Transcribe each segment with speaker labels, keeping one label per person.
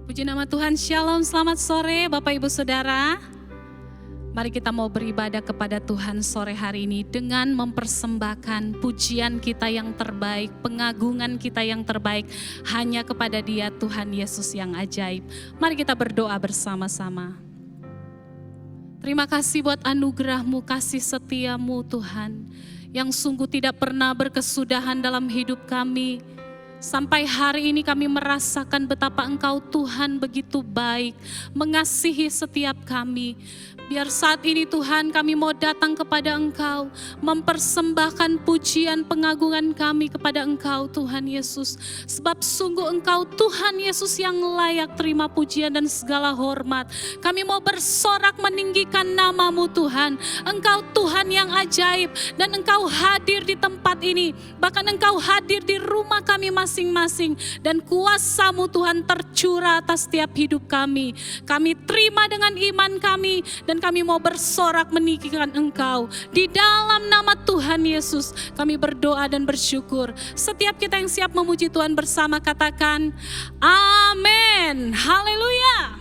Speaker 1: Puji nama Tuhan, Shalom, selamat sore Bapak Ibu Saudara. Mari kita mau beribadah kepada Tuhan sore hari ini dengan mempersembahkan pujian kita yang terbaik, pengagungan kita yang terbaik hanya kepada Dia Tuhan Yesus yang ajaib. Mari kita berdoa bersama-sama. Terima kasih buat anugerah-Mu, kasih setia-Mu Tuhan, yang sungguh tidak pernah berkesudahan dalam hidup kami. Sampai hari ini kami merasakan betapa Engkau Tuhan begitu baik, mengasihi setiap kami. Biar saat ini Tuhan kami mau datang kepada Engkau, mempersembahkan pujian pengagungan kami kepada Engkau Tuhan Yesus. Sebab sungguh Engkau Tuhan Yesus yang layak terima pujian dan segala hormat. Kami mau bersorak meninggikan nama-Mu Tuhan. Engkau Tuhan yang ajaib dan Engkau hadir di tempat ini. Bahkan Engkau hadir di rumah kami masing-masing. Dan kuasa-Mu Tuhan tercurah atas setiap hidup kami. Kami terima dengan iman kami dan kami mau bersorak meninggikan Engkau. Di dalam nama Tuhan Yesus kami berdoa dan bersyukur. Setiap kita yang siap memuji Tuhan bersama katakan amin. Haleluya.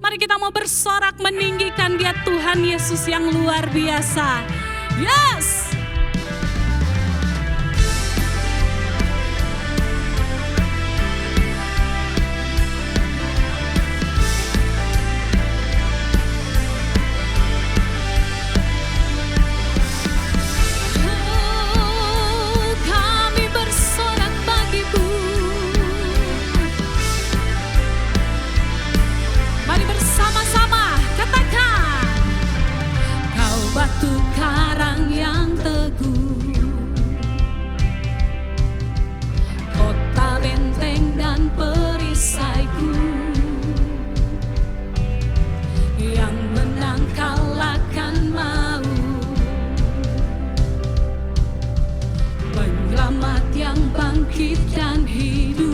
Speaker 1: Mari kita mau bersorak meninggikan Dia Tuhan Yesus yang luar biasa. Yes. Batu karang yang teguh, kota benteng dan perisaiku, yang menang kalahkan maut, penyelamat yang bangkit dan hidup.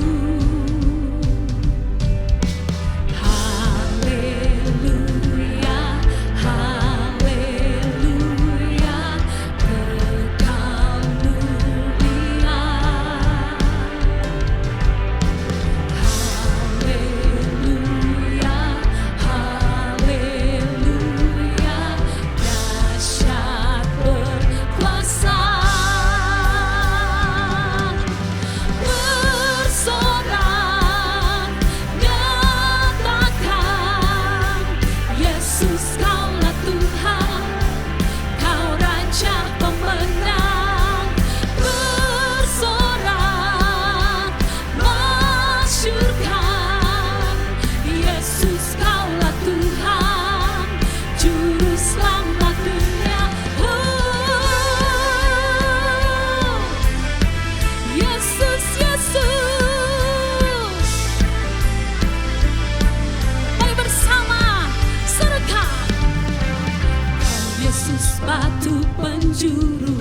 Speaker 1: Batu penjuru,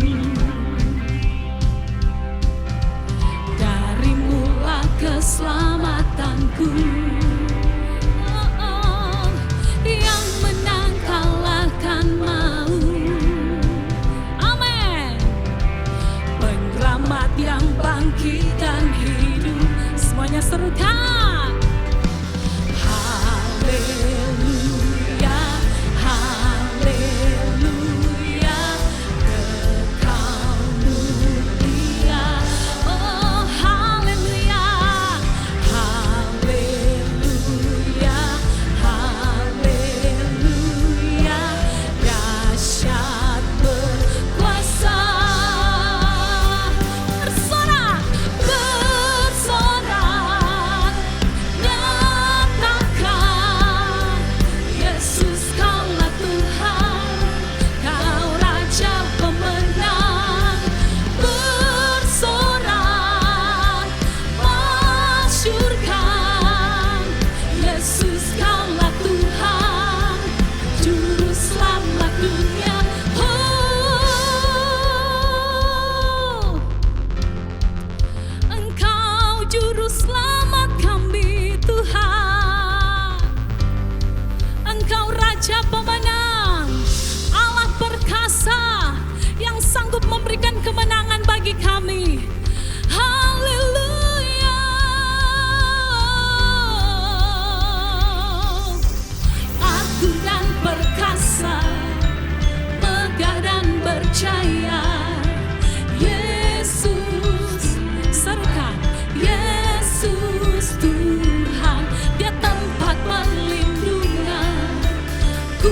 Speaker 1: darimu-lah keselamatanku, yang menang kalahkan maut. Amin. Penyelamat yang bangkit dan hidup. Semuanya serukan. Haleluya, haleluya. Haleluya, haleluya.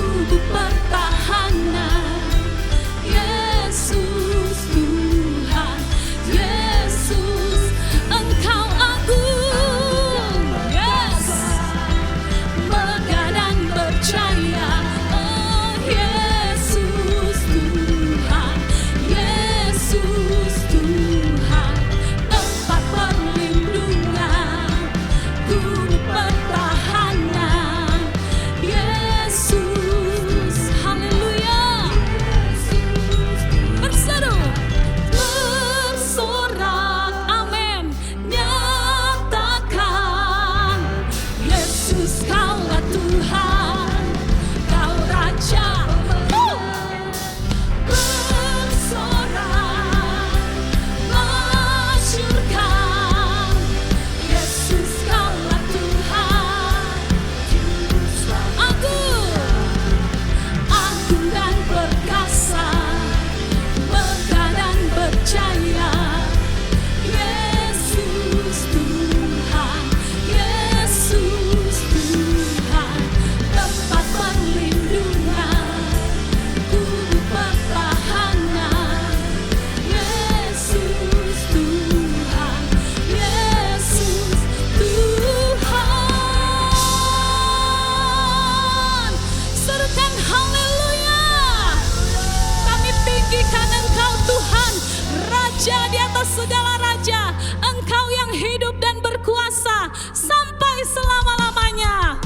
Speaker 1: tubuh pertahanan. Yesus Tuhan, Yesus Engkau agung. Yes, megah dan percaya. Oh Yesus Tuhan, Yesus Tuhan, tempat perlindungan, tubuh pertahanan. Yesus, haleluya. Berseru, bersorak, amin. Nyatakan, Yesus Kaulah Tuhan, Kau Raja. Bersorak, masyurkan, Yesus Kaulah Tuhan. Agung dan perkasa, megah dan berjaya. Yesus Tuhan, Yesus Tuhan, tempat perlindungan, tubuh pertahanan. Yesus Tuhan, Yesus Tuhan. Serukan haleluya. Kami tinggikan Engkau Tuhan, Raja di atas segala raja. Engkau yang hidup dan berkuasa sampai selama-lamanya.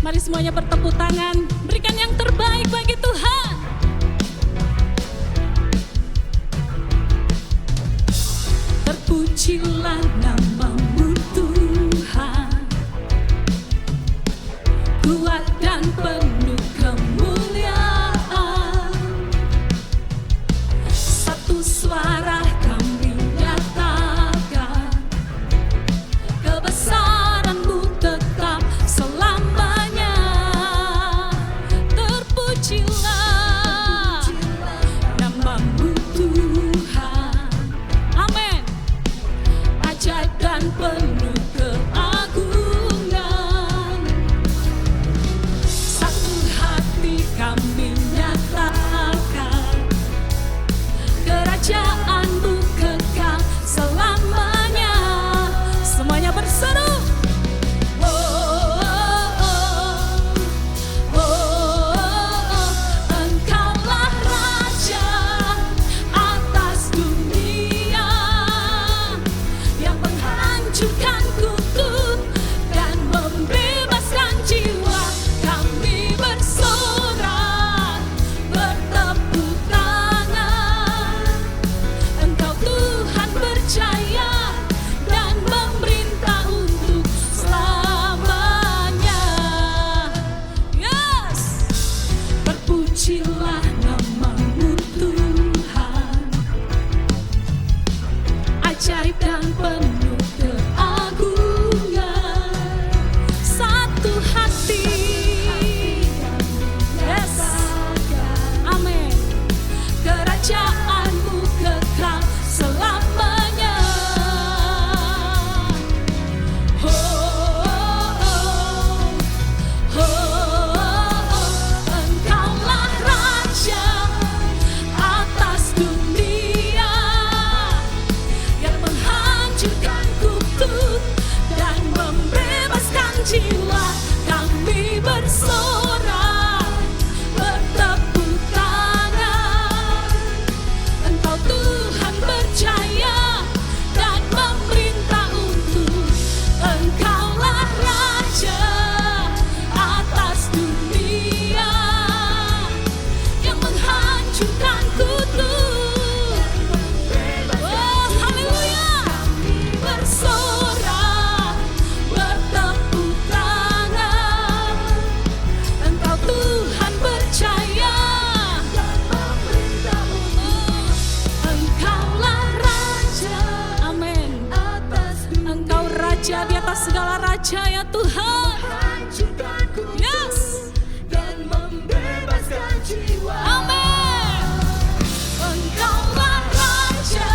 Speaker 1: Mari semuanya bertepuk tangan, berikan yang terbaik bagi Tuhan. Terpujilah nama-Mu Tuhan, kuat dan penuh kemuliaan. Satu suara kami nyatakan, kebesaran-Mu tetap selamanya. Terpujilah nama-Mu Tuhan, amin. Ajaib dan penuh keagungan. Satu hati kami nyatakan, kerajaan-Mu kekal selamanya. Semuanya berseru. Oh, oh, oh, oh, oh, Engkaulah Raja atas dunia, yang menghancurkan kutub dan membebaskan jiwa. Kami bersorak, bertepuk tangan. Engkau Tuhan berjaya dan memerintah untuk selamanya. Yes, berpujilah nama-Mu Tuhan, ajaib dan penuh keagungan. Satu hati, yes, amin. Kerajaan-Mu kekal selamanya. Oh, oh, oh, oh, oh, Engkaulah Raja atas dunia, yang menghancurkan kutub dan membebaskan jiwa. Kami bersorak, bertepuk tangan. Engkau Tuhan berjaya dan memerintah untuk. Engkaulah Raja atas dunia, yang menghancurkan kutub. Oh, haleluya. Bersorak, bertepuk tangan. Engkau Tuhan berjaya dan memerintah untuk. Engkaulah Raja, amin. Engkau Raja di atas segala raja ya Tuhan. Yes, dan membebaskan jiwa. Amin. Engkaulah Raja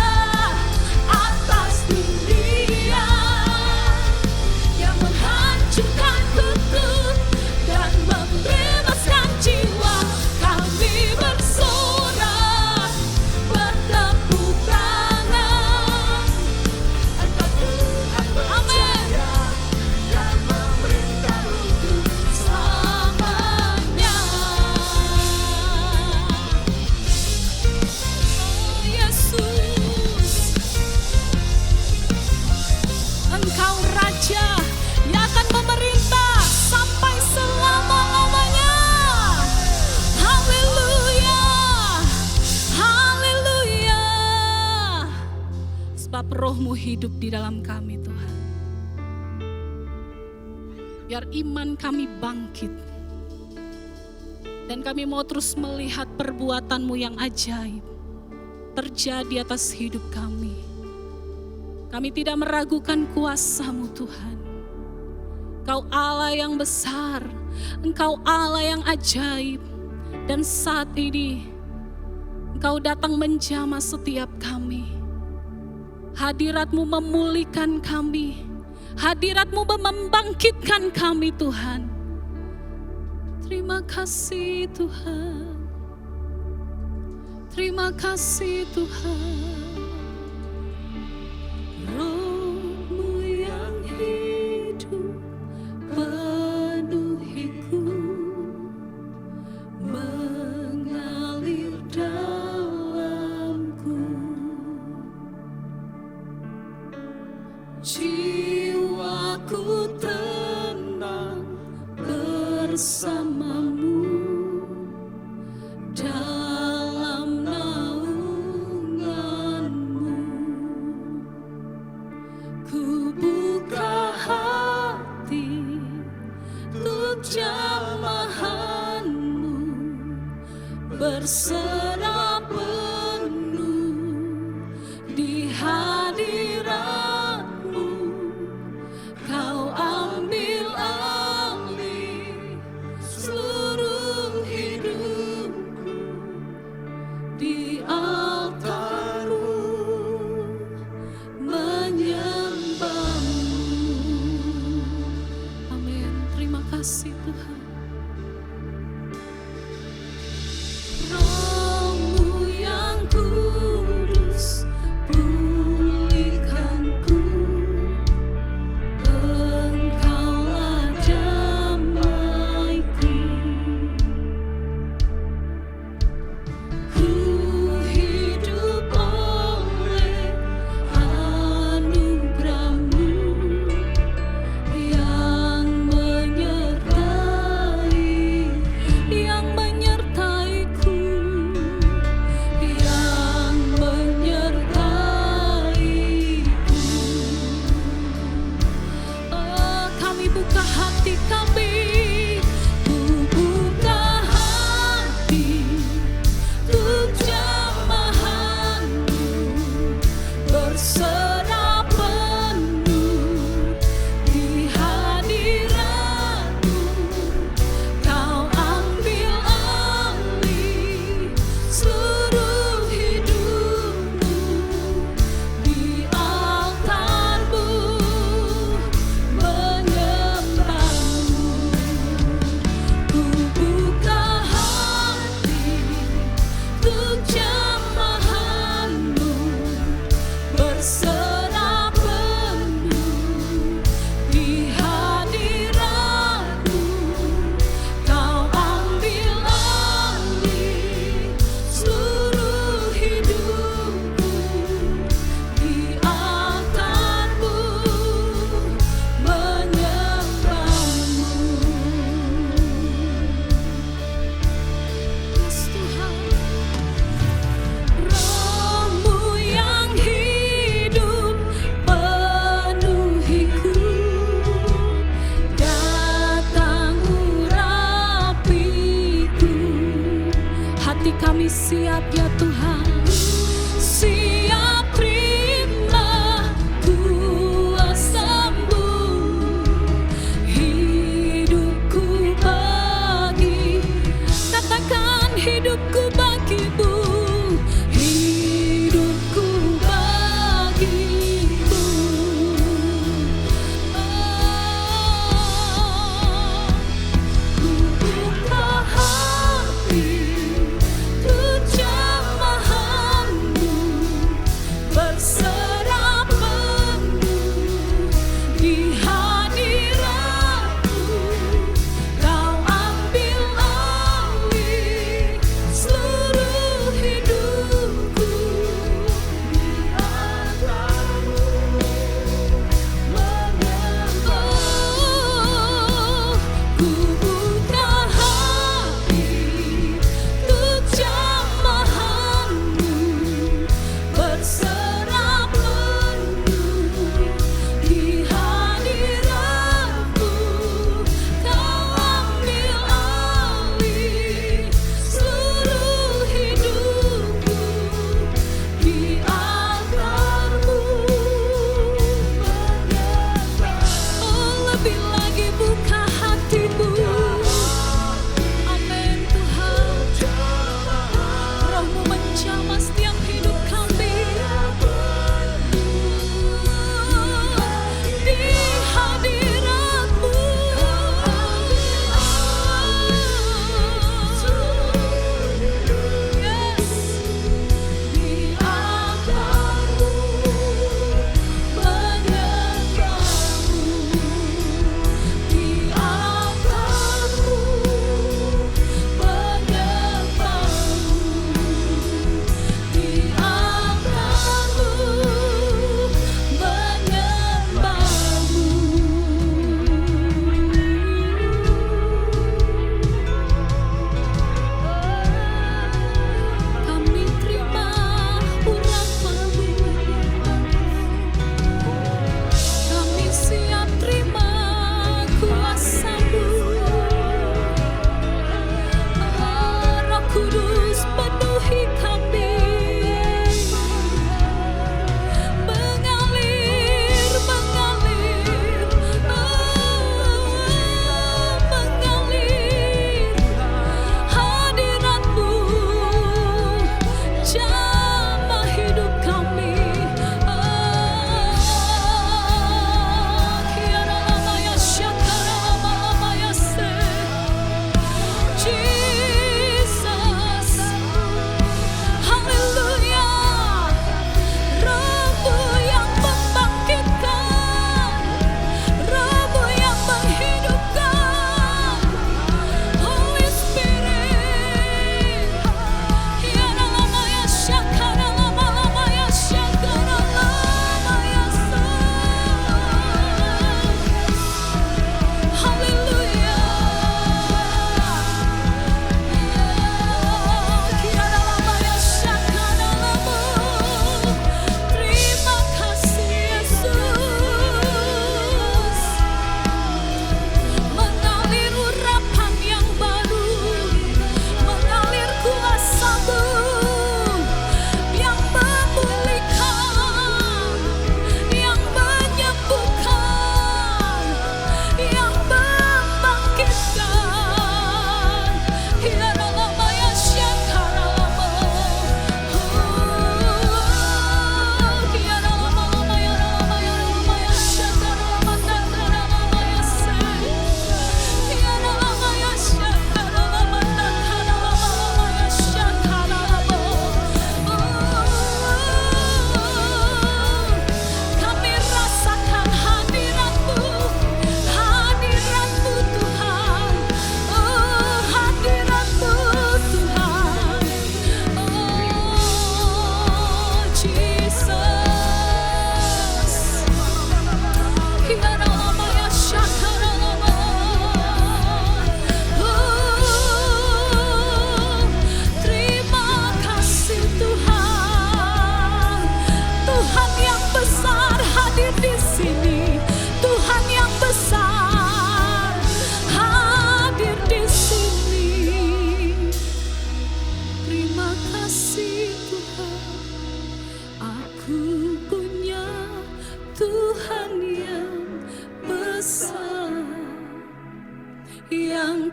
Speaker 1: Engkau Raja yang akan memerintah sampai selama-lamanya. Haleluya, haleluya. Sebab roh-Mu hidup di dalam kami Tuhan. Biar iman kami bangkit. Dan kami mau terus melihat perbuatan-Mu yang ajaib terjadi atas hidup kami. Kami tidak meragukan kuasa-Mu Tuhan. Engkau Allah yang besar, Engkau Allah yang ajaib. Dan saat ini Engkau datang menjamah setiap kami. Hadirat-Mu memulihkan kami. Hadirat-Mu membangkitkan kami Tuhan. Terima kasih Tuhan. Terima kasih Tuhan. Roh-Mu yang hidup penuhiku, mengalir dalamku. Jiwaku tenang bersama-Mu dalam naungan-Mu. Ku buka hati untuk jamahan-Mu, berserah penuh di hadirat-Mu. Kau ambil alih seluruh hidupku di altar-Mu, menyembah-Mu. Amin. Terima kasih Tuhan. Roh-Mu yang kudus, pulihkanku. Engkaulah damaiku. Ku hidup oleh anugerah-Mu yang menyertai.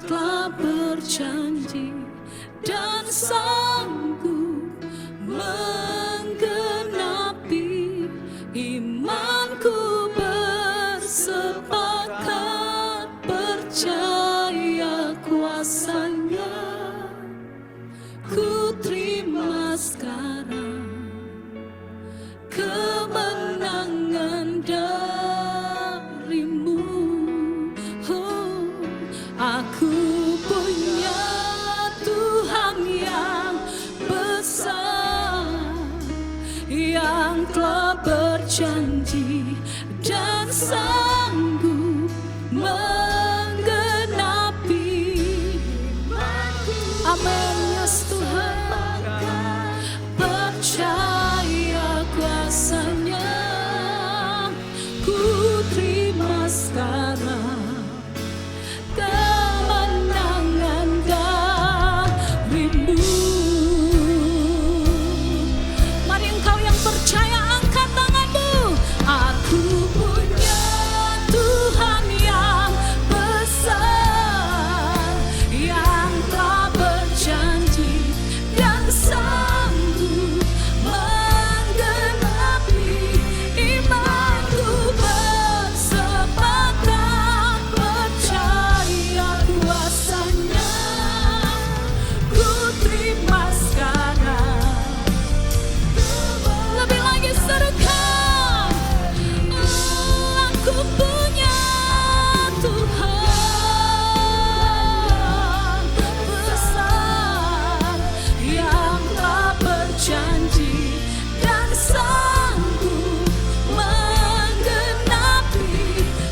Speaker 1: telah berjanji dan sanggup menggenapi. Imanku bersepakat percaya kuasa-Nya. Ku terima sekarang kemenangan darimu. Aku punya Tuhan yang besar, yang telah berjanji dan sanggup menggenapi. Amin, yes Tuhan. Percaya kuasa-Nya. Ku terima sekarang kemenangan darimu. Mari engkau yang percaya angkat tanganmu. Aku punya Tuhan yang besar, yang telah berjanji dan sanggup menggenapi. Imanku bersepakat percaya kuasa-Nya. Ku terima sekarang. Lebih lagi serukan, aku punya Tuhan besar, yang telah berjanji dan sanggup menggenapi.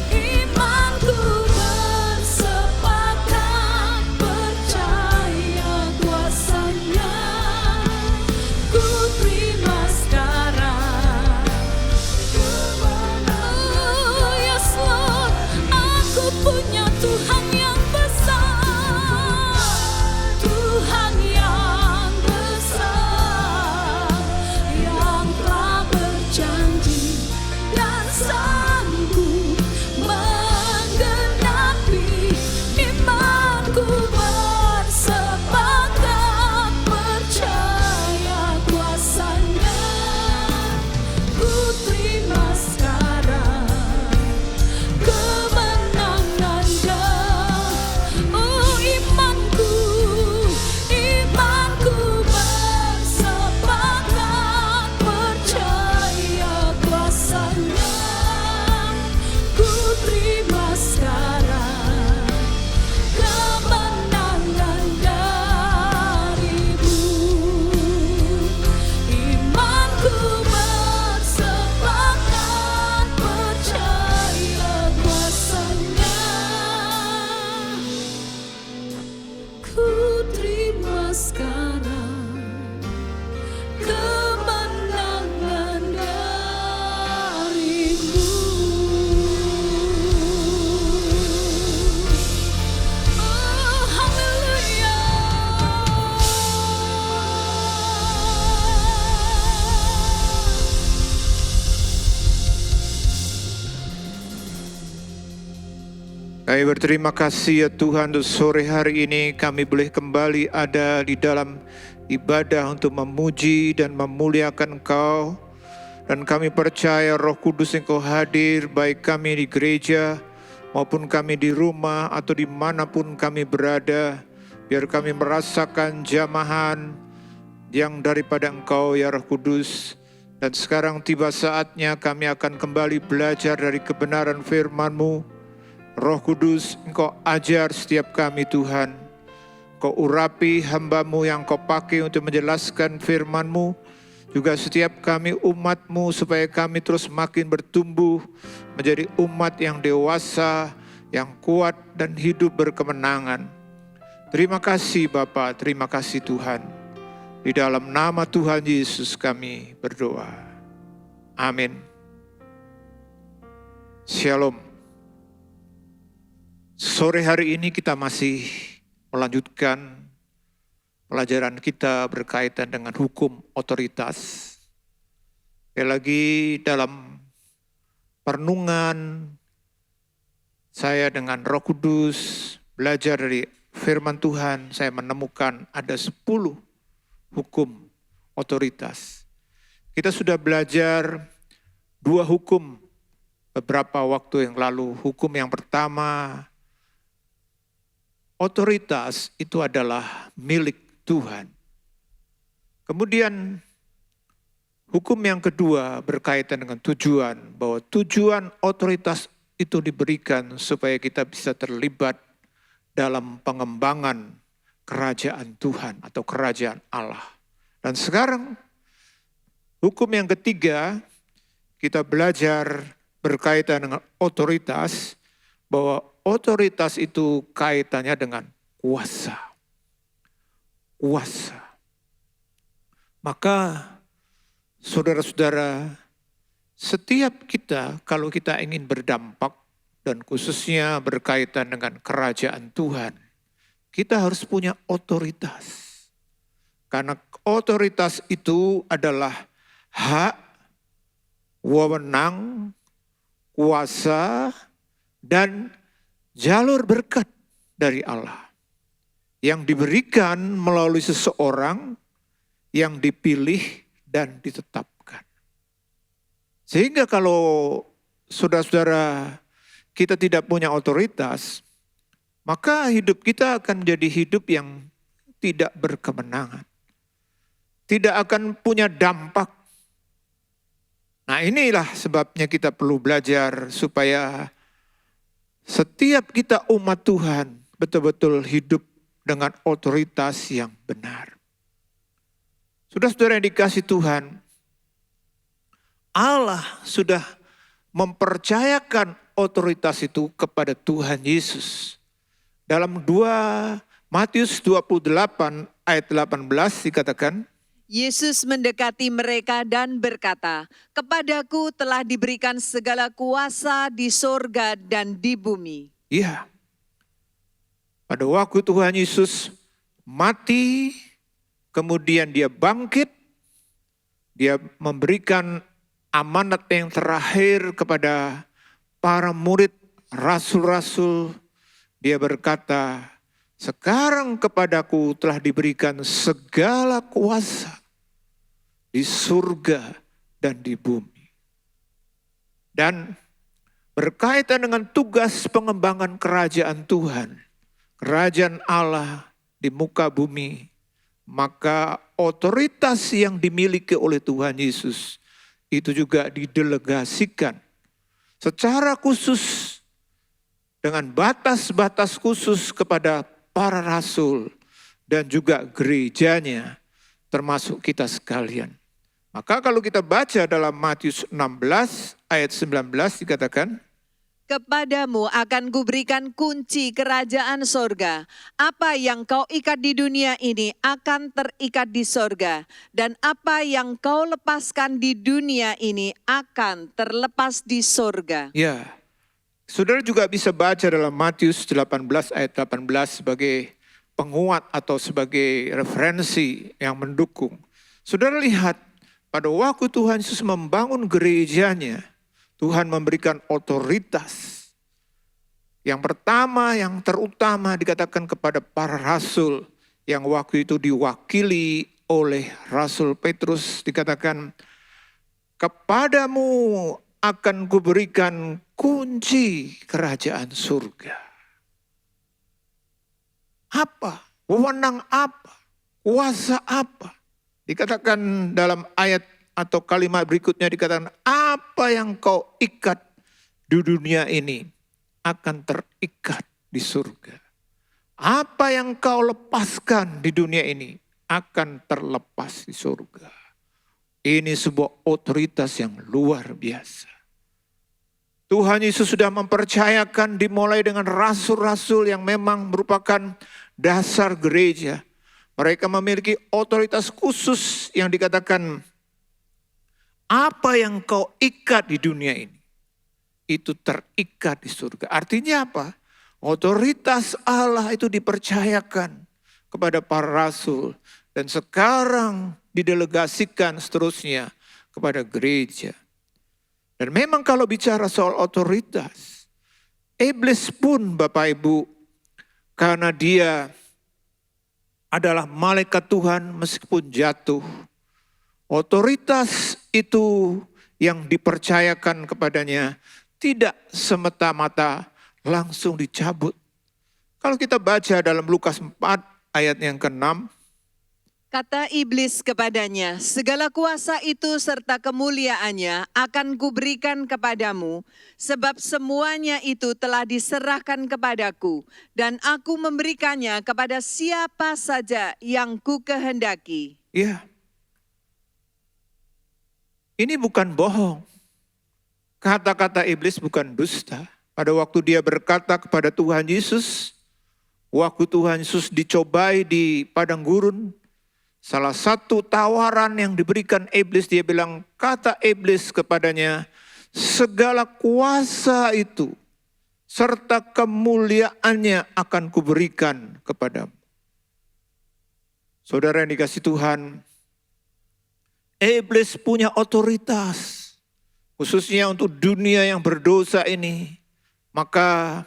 Speaker 1: Imanku bersepakat percaya kuasa-Nya. Ku terima sekarang. Oh yes Lord, aku punya Tuhan yang besar, Tuhan yang besar, yang telah berjanji dan sanggup menggenapi. Imanku bersepakat percaya kuasa-Nya. Ku terima sekarang kemenangan oh imanku bersepakat percaya kuasa-Nya. Ku terima sekarang kemenangan darimu. Imanku bersepakat percaya kuasa-Nya. Ku terima sekarang kemenangan darimu. Oh, haleluya.
Speaker 2: Kami berterima kasih ya Tuhan, untuk sore hari ini kami boleh kembali ada di dalam ibadah untuk memuji dan memuliakan Engkau. Dan kami percaya Roh Kudus Engkau hadir, baik kami di gereja maupun kami di rumah atau dimanapun kami berada. Biar kami merasakan jamahan yang daripada Engkau ya Roh Kudus. Dan sekarang tiba saatnya kami akan kembali belajar dari kebenaran firman-Mu. Roh Kudus, Engkau ajar setiap kami Tuhan. Engkau urapi hamba-Mu yang Engkau pakai untuk menjelaskan firman-Mu. Juga setiap kami umat-Mu, supaya kami terus makin bertumbuh menjadi umat yang dewasa, yang kuat dan hidup berkemenangan. Terima kasih Bapa, terima kasih Tuhan. Di dalam nama Tuhan Yesus kami berdoa. Amin. Shalom. Sore hari ini kita masih melanjutkan pelajaran kita berkaitan dengan hukum otoritas. Sekali lagi dalam perenungan saya dengan Roh Kudus belajar dari firman Tuhan saya menemukan ada 10 hukum otoritas. Kita sudah belajar 2 hukum beberapa waktu yang lalu. Hukum yang pertama, otoritas itu adalah milik Tuhan. Kemudian hukum yang kedua berkaitan dengan tujuan, bahwa tujuan otoritas itu diberikan supaya kita bisa terlibat dalam pengembangan kerajaan Tuhan atau kerajaan Allah. Dan sekarang hukum yang ketiga, kita belajar berkaitan dengan otoritas, bahwa otoritas itu kaitannya dengan kuasa. Kuasa. Maka saudara-saudara, setiap kita kalau kita ingin berdampak dan khususnya berkaitan dengan kerajaan Tuhan, kita harus punya otoritas. Karena otoritas itu adalah hak, wewenang, kuasa, dan jalur berkat dari Allah yang diberikan melalui seseorang yang dipilih dan ditetapkan. Sehingga kalau saudara-saudara kita tidak punya otoritas, maka hidup kita akan menjadi hidup yang tidak berkemenangan. Tidak akan punya dampak. Nah, inilah sebabnya kita perlu belajar supaya setiap kita umat Tuhan betul-betul hidup dengan otoritas yang benar. Saudara-saudara yang dikasihi Tuhan, Allah sudah mempercayakan otoritas itu kepada Tuhan Yesus. Dalam Matius 28 ayat 18 dikatakan,
Speaker 3: Yesus mendekati mereka dan berkata, "Kepadaku telah diberikan segala kuasa di sorga dan di bumi."
Speaker 2: iya, pada waktu Tuhan Yesus mati, kemudian dia bangkit, dia memberikan amanat yang terakhir kepada para murid, rasul-rasul. Dia berkata, "Sekarang kepadaku telah diberikan segala kuasa di surga dan di bumi." Dan berkaitan dengan tugas pengembangan kerajaan Tuhan, kerajaan Allah di muka bumi, maka otoritas yang dimiliki oleh Tuhan Yesus itu juga didelegasikan secara khusus dengan batas-batas khusus kepada para rasul dan juga gerejanya, termasuk kita sekalian. Maka kalau kita baca dalam Matius 16 ayat 19 dikatakan,
Speaker 3: "Kepadamu akan kuberikan kunci kerajaan sorga. Apa yang kau ikat di dunia ini akan terikat di sorga. Dan apa yang kau lepaskan di dunia ini akan terlepas di sorga."
Speaker 2: ya, saudara juga bisa baca dalam Matius 18 ayat 18 sebagai penguat atau sebagai referensi yang mendukung. Saudara lihat, pada waktu Tuhan Yesus membangun gerejanya, Tuhan memberikan otoritas. Yang pertama, yang terutama dikatakan kepada para rasul yang waktu itu diwakili oleh Rasul Petrus, dikatakan, "Kepadamu akan kuberikan kunci kerajaan surga." Apa? Wewenang apa? Kuasa apa? Dikatakan dalam ayat atau kalimat berikutnya dikatakan, "Apa yang kau ikat di dunia ini akan terikat di surga. Apa yang kau lepaskan di dunia ini akan terlepas di surga." Ini sebuah otoritas yang luar biasa. Tuhan Yesus sudah mempercayakan dimulai dengan rasul-rasul yang memang merupakan dasar gereja. Mereka memiliki otoritas khusus yang dikatakan, apa yang kau ikat di dunia ini, itu terikat di surga. Artinya apa? Otoritas Allah itu dipercayakan kepada para rasul. Dan sekarang didelegasikan seterusnya kepada gereja. Dan memang kalau bicara soal otoritas, iblis pun Bapak Ibu, Karena dia adalah malaikat Tuhan meskipun jatuh. Otoritas itu yang dipercayakan kepadanya tidak semata-mata langsung dicabut. Kalau kita baca dalam Lukas 4 ayat yang ke-6,
Speaker 3: Kata iblis kepadanya, segala kuasa itu serta kemuliaannya akan kuberikan kepadamu, sebab semuanya itu telah diserahkan kepadaku, dan aku memberikannya kepada siapa saja yang ku kehendaki.
Speaker 2: ya, ini bukan bohong. Kata-kata iblis bukan dusta. Pada waktu dia berkata kepada Tuhan Yesus, waktu Tuhan Yesus dicobai di padang gurun, salah satu tawaran yang diberikan iblis, dia bilang, kata iblis kepadanya, segala kuasa itu serta kemuliaannya akan kuberikan kepadamu. Saudara yang dikasihi Tuhan, iblis punya otoritas, khususnya untuk dunia yang berdosa ini. Maka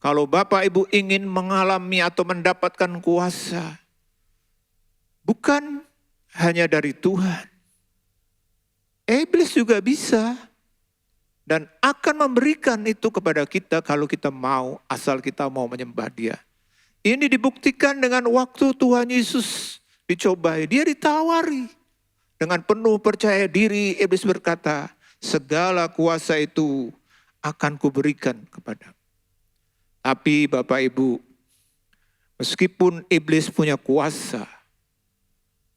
Speaker 2: kalau Bapak Ibu ingin mengalami atau mendapatkan kuasa, bukan hanya dari Tuhan. Iblis juga bisa dan akan memberikan itu kepada kita kalau kita mau, asal kita mau menyembah Dia. Ini dibuktikan dengan waktu Tuhan Yesus dicobai, Dia ditawari. Dengan penuh percaya diri, iblis berkata, segala kuasa itu akan kuberikan kepadamu. Tapi Bapak Ibu, meskipun iblis punya kuasa,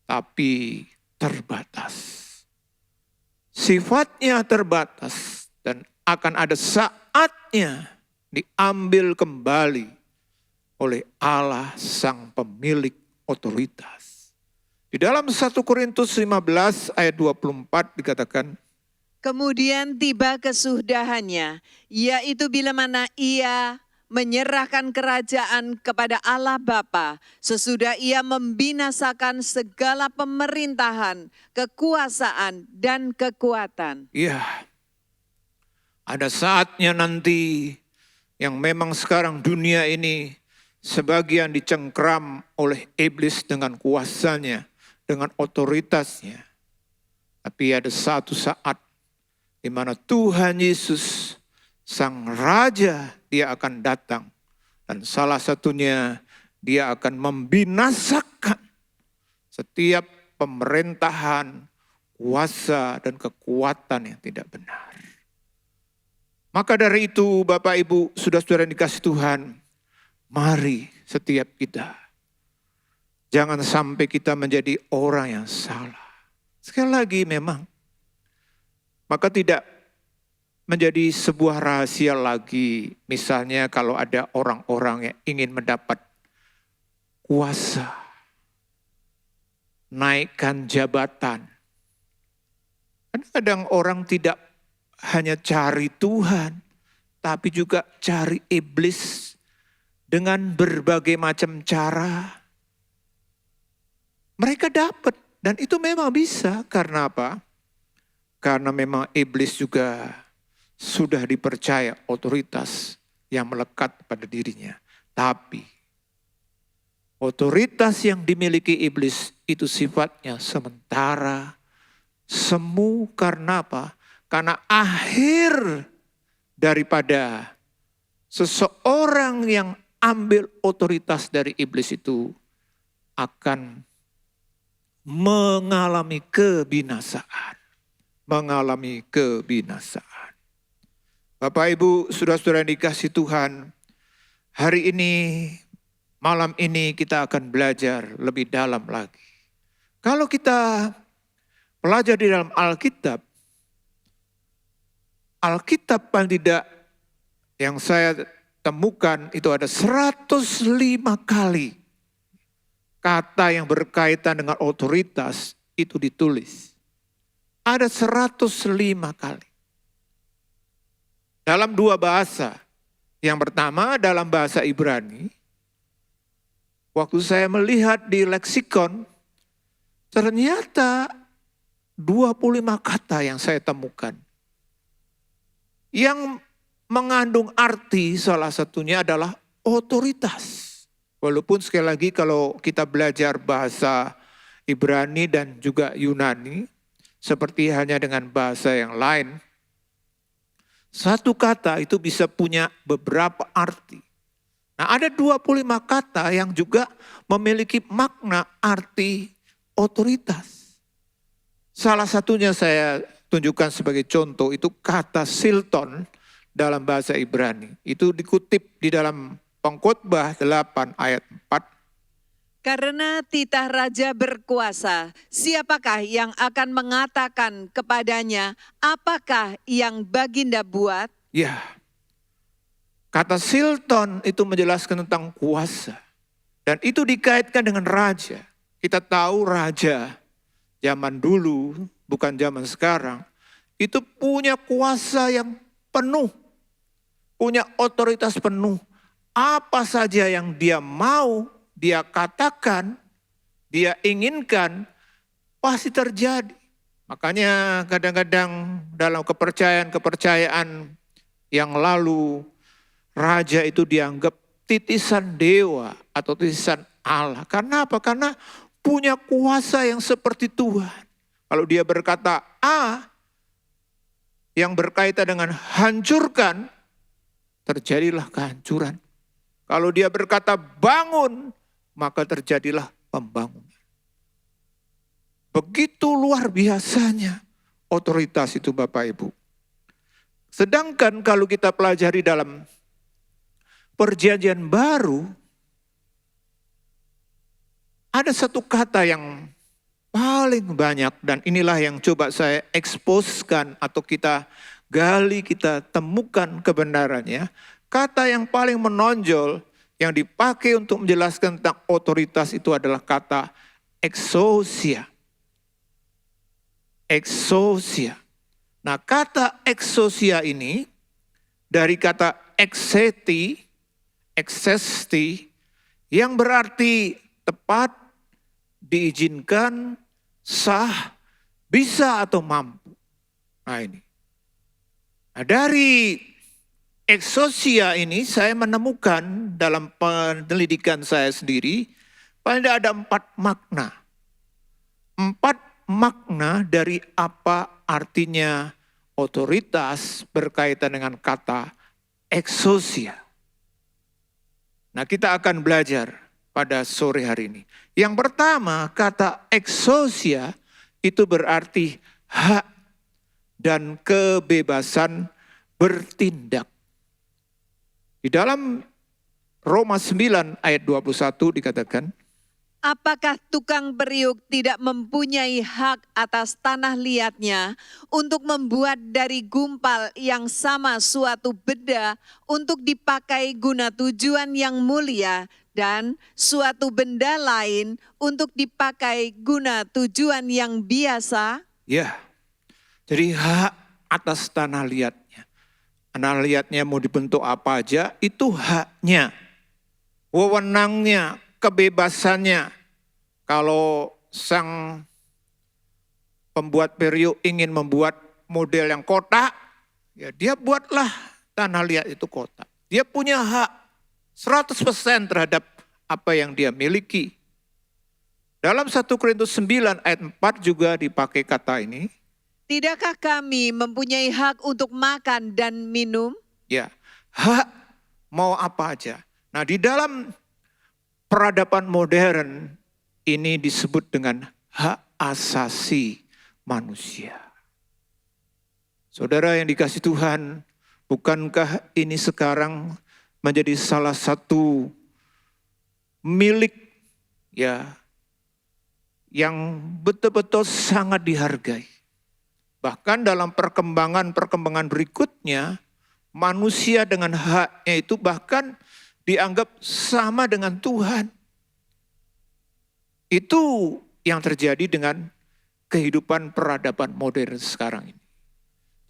Speaker 2: tapi terbatas. Sifatnya terbatas dan akan ada saatnya diambil kembali oleh Allah sang pemilik otoritas. Di dalam 1 Korintus 15 ayat 24 dikatakan,
Speaker 3: Kemudian tiba kesudahannya, yaitu bila mana ia menyerahkan kerajaan kepada Allah Bapa, sesudah ia membinasakan segala pemerintahan, kekuasaan, dan kekuatan.
Speaker 2: iya, ada saatnya nanti yang memang sekarang dunia ini sebagian dicengkram oleh iblis dengan kuasanya, dengan otoritasnya. Tapi ada satu saat di mana Tuhan Yesus, Sang Raja, Dia akan datang. Dan salah satunya Dia akan membinasakan setiap pemerintahan, kuasa, dan kekuatan yang tidak benar. Maka dari itu Bapak Ibu, saudara-saudara yang dikasihi Tuhan, mari setiap kita, jangan sampai kita menjadi orang yang salah. Sekali lagi memang, maka tidak menjadi sebuah rahasia lagi. Misalnya kalau ada orang-orang yang ingin mendapat kuasa, naikkan jabatan. Kadang-kadang orang tidak hanya cari Tuhan, tapi juga cari iblis dengan berbagai macam cara. Mereka dapat, dan itu memang bisa. Karena apa? Karena memang iblis juga sudah dipercaya otoritas yang melekat pada dirinya. Tapi otoritas yang dimiliki iblis itu sifatnya sementara, semu. Karena apa? Karena akhir daripada seseorang yang ambil otoritas dari iblis itu akan mengalami kebinasaan. Mengalami kebinasaan. Bapak Ibu, saudara-saudara yang dikasihi Tuhan, hari ini, malam ini kita akan belajar lebih dalam lagi. Kalau kita belajar di dalam Alkitab paling tidak yang saya temukan itu ada 105 kali kata yang berkaitan dengan otoritas itu ditulis. Ada 105 kali. Dalam dua bahasa. Yang pertama dalam bahasa Ibrani. Waktu saya melihat di leksikon, ternyata 25 kata yang saya temukan. Yang mengandung arti salah satunya adalah otoritas. Walaupun sekali lagi kalau kita belajar bahasa Ibrani dan juga Yunani, seperti hanya dengan bahasa yang lain, satu kata itu bisa punya beberapa arti. Nah, ada 25 kata yang juga memiliki makna arti otoritas. Salah satunya saya tunjukkan sebagai contoh, itu kata Silton dalam bahasa Ibrani. Itu dikutip di dalam Pengkhotbah 8 ayat 4.
Speaker 3: Karena titah raja berkuasa, siapakah yang akan mengatakan kepadanya, apakah yang baginda buat?
Speaker 2: Ya, kata Silton itu menjelaskan tentang kuasa. Dan itu dikaitkan dengan raja. Kita tahu raja zaman dulu, bukan zaman sekarang, itu punya kuasa yang penuh. Punya otoritas penuh. Apa saja yang dia mau, dia katakan, dia inginkan, pasti terjadi. Makanya kadang-kadang dalam kepercayaan yang lalu, raja itu dianggap titisan dewa atau titisan Allah. Karena apa? Karena punya kuasa yang seperti Tuhan. Kalau dia berkata A, yang berkaitan dengan hancurkan, terjadilah kehancuran. Kalau dia berkata bangun, maka terjadilah pembangunan. Begitu luar biasanya otoritas itu Bapak Ibu. Sedangkan kalau kita pelajari dalam Perjanjian Baru, ada satu kata yang paling banyak, dan inilah yang coba saya eksposkan atau kita gali, kita temukan kebenarannya. Kata yang paling menonjol yang dipakai untuk menjelaskan tentang otoritas itu adalah kata exousia. Exousia. Nah, kata exousia ini dari kata exeti, yang berarti tepat, diizinkan, sah, bisa atau mampu. Nah ini. Nah, dari exousia ini saya menemukan dalam penelitikan saya sendiri, paling tidak ada 4 makna. 4 makna dari apa artinya otoritas berkaitan dengan kata exousia. Nah, kita akan belajar pada sore hari ini. Yang pertama, kata exousia itu berarti hak dan kebebasan bertindak. Di dalam Roma 9 ayat 21 dikatakan,
Speaker 3: Apakah tukang periuk tidak mempunyai hak atas tanah liatnya untuk membuat dari gumpal yang sama suatu benda untuk dipakai guna tujuan yang mulia dan suatu benda lain untuk dipakai guna tujuan yang biasa?
Speaker 2: ya, jadi hak atas tanah liatnya. Tanah liatnya mau dibentuk apa aja, itu haknya. Wewenangnya, kebebasannya. Kalau sang pembuat periuk ingin membuat model yang kotak, ya dia buatlah tanah liat itu kotak. Dia punya hak 100% terhadap apa yang dia miliki. Dalam 1 Korintus 9 ayat 4 juga dipakai kata ini.
Speaker 3: Tidakkah kami mempunyai hak untuk makan dan minum?
Speaker 2: Ya, hak mau apa aja. Nah, di dalam peradaban modern ini disebut dengan hak asasi manusia. Saudara yang dikasihi Tuhan, bukankah ini sekarang menjadi salah satu milik ya yang betul-betul sangat dihargai. Bahkan dalam perkembangan berikutnya, manusia dengan haknya itu bahkan dianggap sama dengan Tuhan. Itu yang terjadi dengan kehidupan peradaban modern sekarang ini.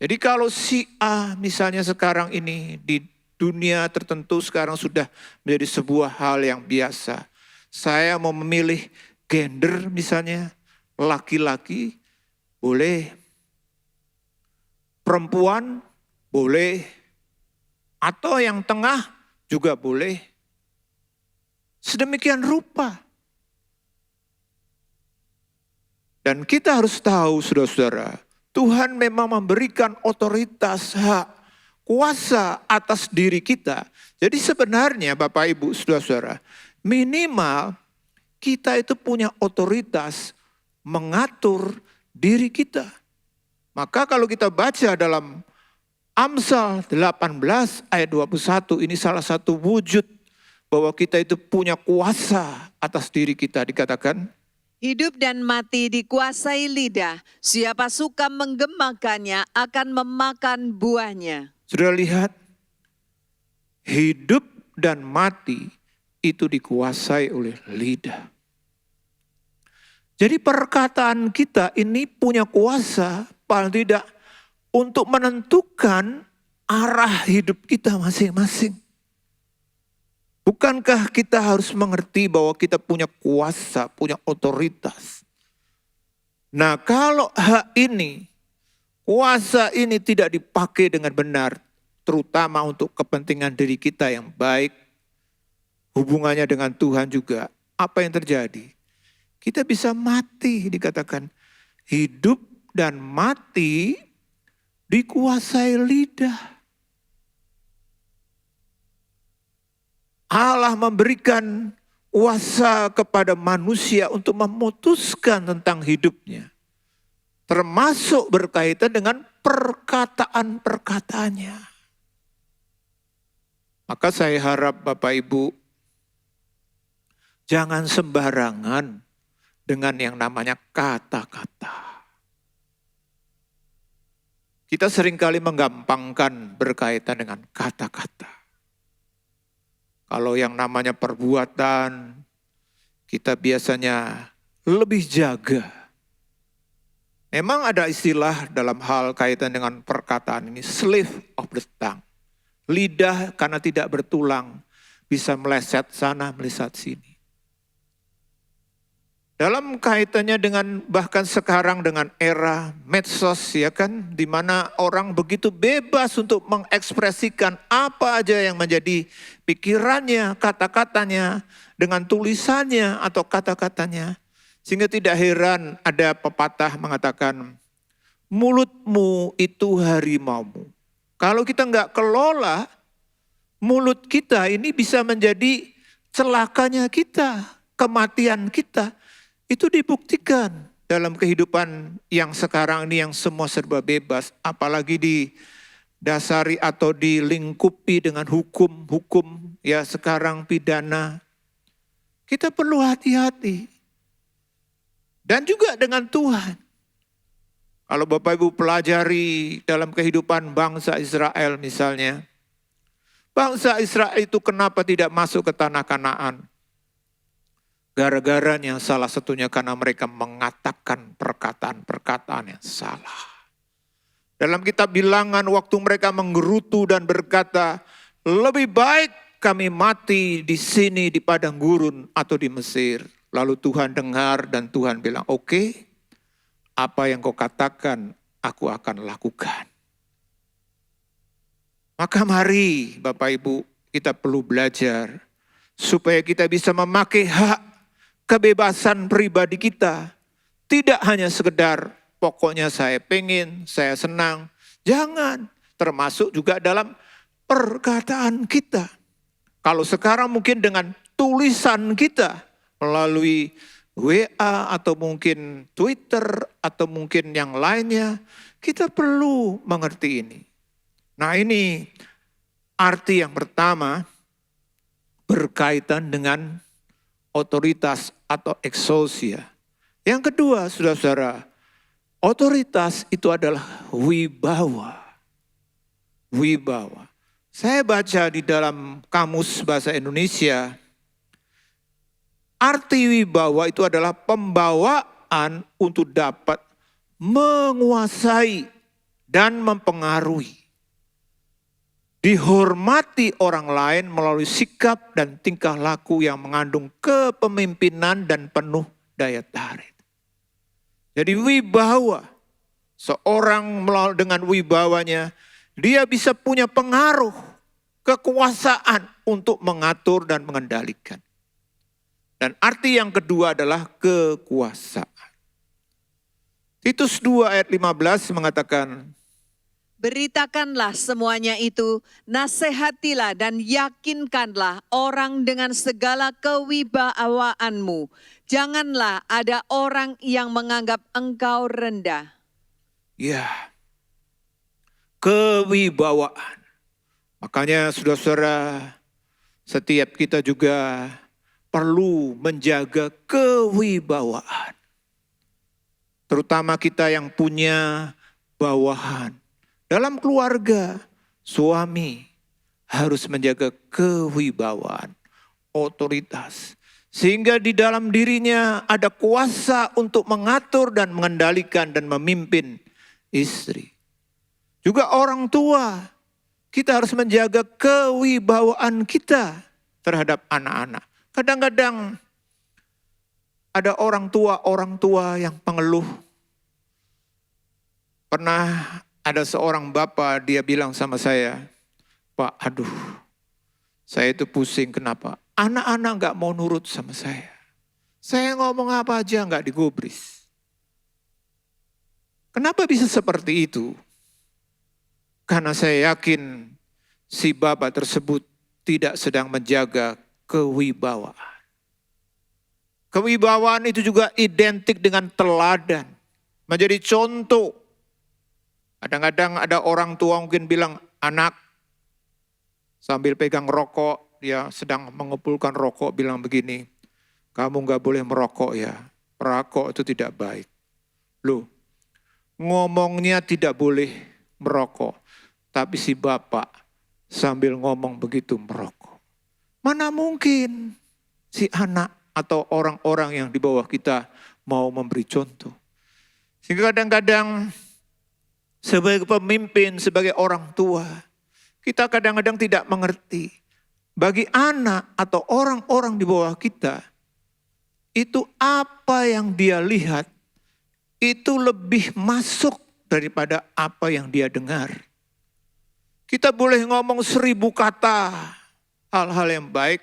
Speaker 2: Jadi kalau si A misalnya sekarang ini di dunia tertentu sekarang sudah menjadi sebuah hal yang biasa. Saya mau memilih gender misalnya, laki-laki boleh, perempuan boleh, atau yang tengah juga boleh. sedemikian rupa. Dan kita harus tahu saudara-saudara, Tuhan memang memberikan otoritas, hak, kuasa atas diri kita. Jadi sebenarnya Bapak Ibu saudara-saudara, minimal kita itu punya otoritas mengatur diri kita. Maka kalau kita baca dalam Amsal 18 ayat 21, ini salah satu wujud bahwa kita itu punya kuasa atas diri kita. Dikatakan,
Speaker 3: Hidup dan mati dikuasai lidah. Siapa suka menggemakannya akan memakan buahnya.
Speaker 2: sudah lihat, hidup dan mati itu dikuasai oleh lidah. Jadi perkataan kita ini punya kuasa paling tidak untuk menentukan arah hidup kita masing-masing. Bukankah kita harus mengerti bahwa kita punya kuasa, punya otoritas? Nah, kalau hak ini, kuasa ini tidak dipakai dengan benar, terutama untuk kepentingan diri kita yang baik, hubungannya dengan Tuhan juga, apa yang terjadi? Kita bisa mati, dikatakan hidup dan mati dikuasai lidah. Allah memberikan kuasa kepada manusia untuk memutuskan tentang hidupnya. Termasuk berkaitan dengan perkataan-perkataannya. Maka saya harap Bapak Ibu, jangan sembarangan dengan yang namanya kata-kata. Kita seringkali menggampangkan berkaitan dengan kata-kata. Kalau yang namanya perbuatan, kita biasanya lebih jaga. Memang ada istilah dalam hal kaitan dengan perkataan ini, slip of the tongue. Lidah karena tidak bertulang, bisa meleset sana, meleset sini. Dalam kaitannya dengan bahkan sekarang dengan era medsos ya kan, di mana orang begitu bebas untuk mengekspresikan apa aja yang menjadi pikirannya, kata-katanya, dengan tulisannya atau kata-katanya. Sehingga tidak heran ada pepatah mengatakan, mulutmu itu harimaumu. Kalau kita nggak kelola, mulut kita ini bisa menjadi celakanya kita, kematian kita. Itu dibuktikan dalam kehidupan yang sekarang ini yang semua serba bebas. Apalagi didasari atau dilingkupi dengan hukum-hukum ya sekarang pidana. Kita perlu hati-hati. Dan juga dengan Tuhan. Kalau Bapak Ibu pelajari dalam kehidupan bangsa Israel misalnya. Bangsa Israel itu kenapa tidak masuk ke tanah Kanaan? Gara-garanya salah satunya karena mereka mengatakan perkataan-perkataan yang salah. Dalam kitab Bilangan waktu mereka menggerutu dan berkata, lebih baik kami mati di sini di padang gurun atau di Mesir. Lalu Tuhan dengar dan Tuhan bilang, oke, apa yang kau katakan aku akan lakukan. Maka mari Bapak Ibu kita perlu belajar supaya kita bisa memakai hak kebebasan pribadi kita. Tidak hanya sekedar pokoknya saya pengen, saya senang. Jangan, termasuk juga dalam perkataan kita. Kalau sekarang mungkin dengan tulisan kita melalui WA atau mungkin Twitter atau mungkin yang lainnya, kita perlu mengerti ini. Nah ini arti yang pertama berkaitan dengan otoritas atau exousia. Yang kedua, saudara-saudara, otoritas itu adalah wibawa. Wibawa. Saya baca di dalam Kamus Bahasa Indonesia, arti wibawa itu adalah pembawaan untuk dapat menguasai dan mempengaruhi. Dihormati orang lain melalui sikap dan tingkah laku yang mengandung kepemimpinan dan penuh daya tarik. Jadi wibawa, seorang dengan wibawanya, dia bisa punya pengaruh, kekuasaan untuk mengatur dan mengendalikan. Dan arti yang kedua adalah kekuasaan. Titus 2 ayat 15 mengatakan,
Speaker 3: Beritakanlah semuanya itu, nasihatilah dan yakinkanlah orang dengan segala kewibawaanmu. Janganlah ada orang yang menganggap engkau rendah.
Speaker 2: ya, kewibawaan. Makanya saudara-saudara, setiap kita juga perlu menjaga kewibawaan. Terutama kita yang punya bawahan. Dalam keluarga, suami harus menjaga kewibawaan, otoritas. Sehingga di dalam dirinya ada kuasa untuk mengatur dan mengendalikan dan memimpin istri. Juga orang tua, kita harus menjaga kewibawaan kita terhadap anak-anak. Kadang-kadang ada orang tua yang pengeluh. Pernah ada seorang bapak, dia bilang sama saya, Pak, aduh, saya itu pusing kenapa? Anak-anak gak mau nurut sama saya. Saya ngomong apa aja gak digubris. Kenapa bisa seperti itu? Karena saya yakin si bapak tersebut tidak sedang menjaga kewibawaan. Kewibawaan itu juga identik dengan teladan, menjadi contoh. Kadang-kadang ada orang tua mungkin bilang, anak sambil pegang rokok, dia sedang mengumpulkan rokok, bilang begini, kamu gak boleh merokok ya, merokok itu tidak baik. Loh, ngomongnya tidak boleh merokok, tapi si bapak sambil ngomong begitu merokok. Mana mungkin si anak atau orang-orang yang di bawah kita mau memberi contoh. Sehingga kadang-kadang sebagai pemimpin, sebagai orang tua, kita kadang-kadang tidak mengerti. Bagi anak atau orang-orang di bawah kita, itu apa yang dia lihat, itu lebih masuk daripada apa yang dia dengar. Kita boleh ngomong 1000 kata, hal-hal yang baik,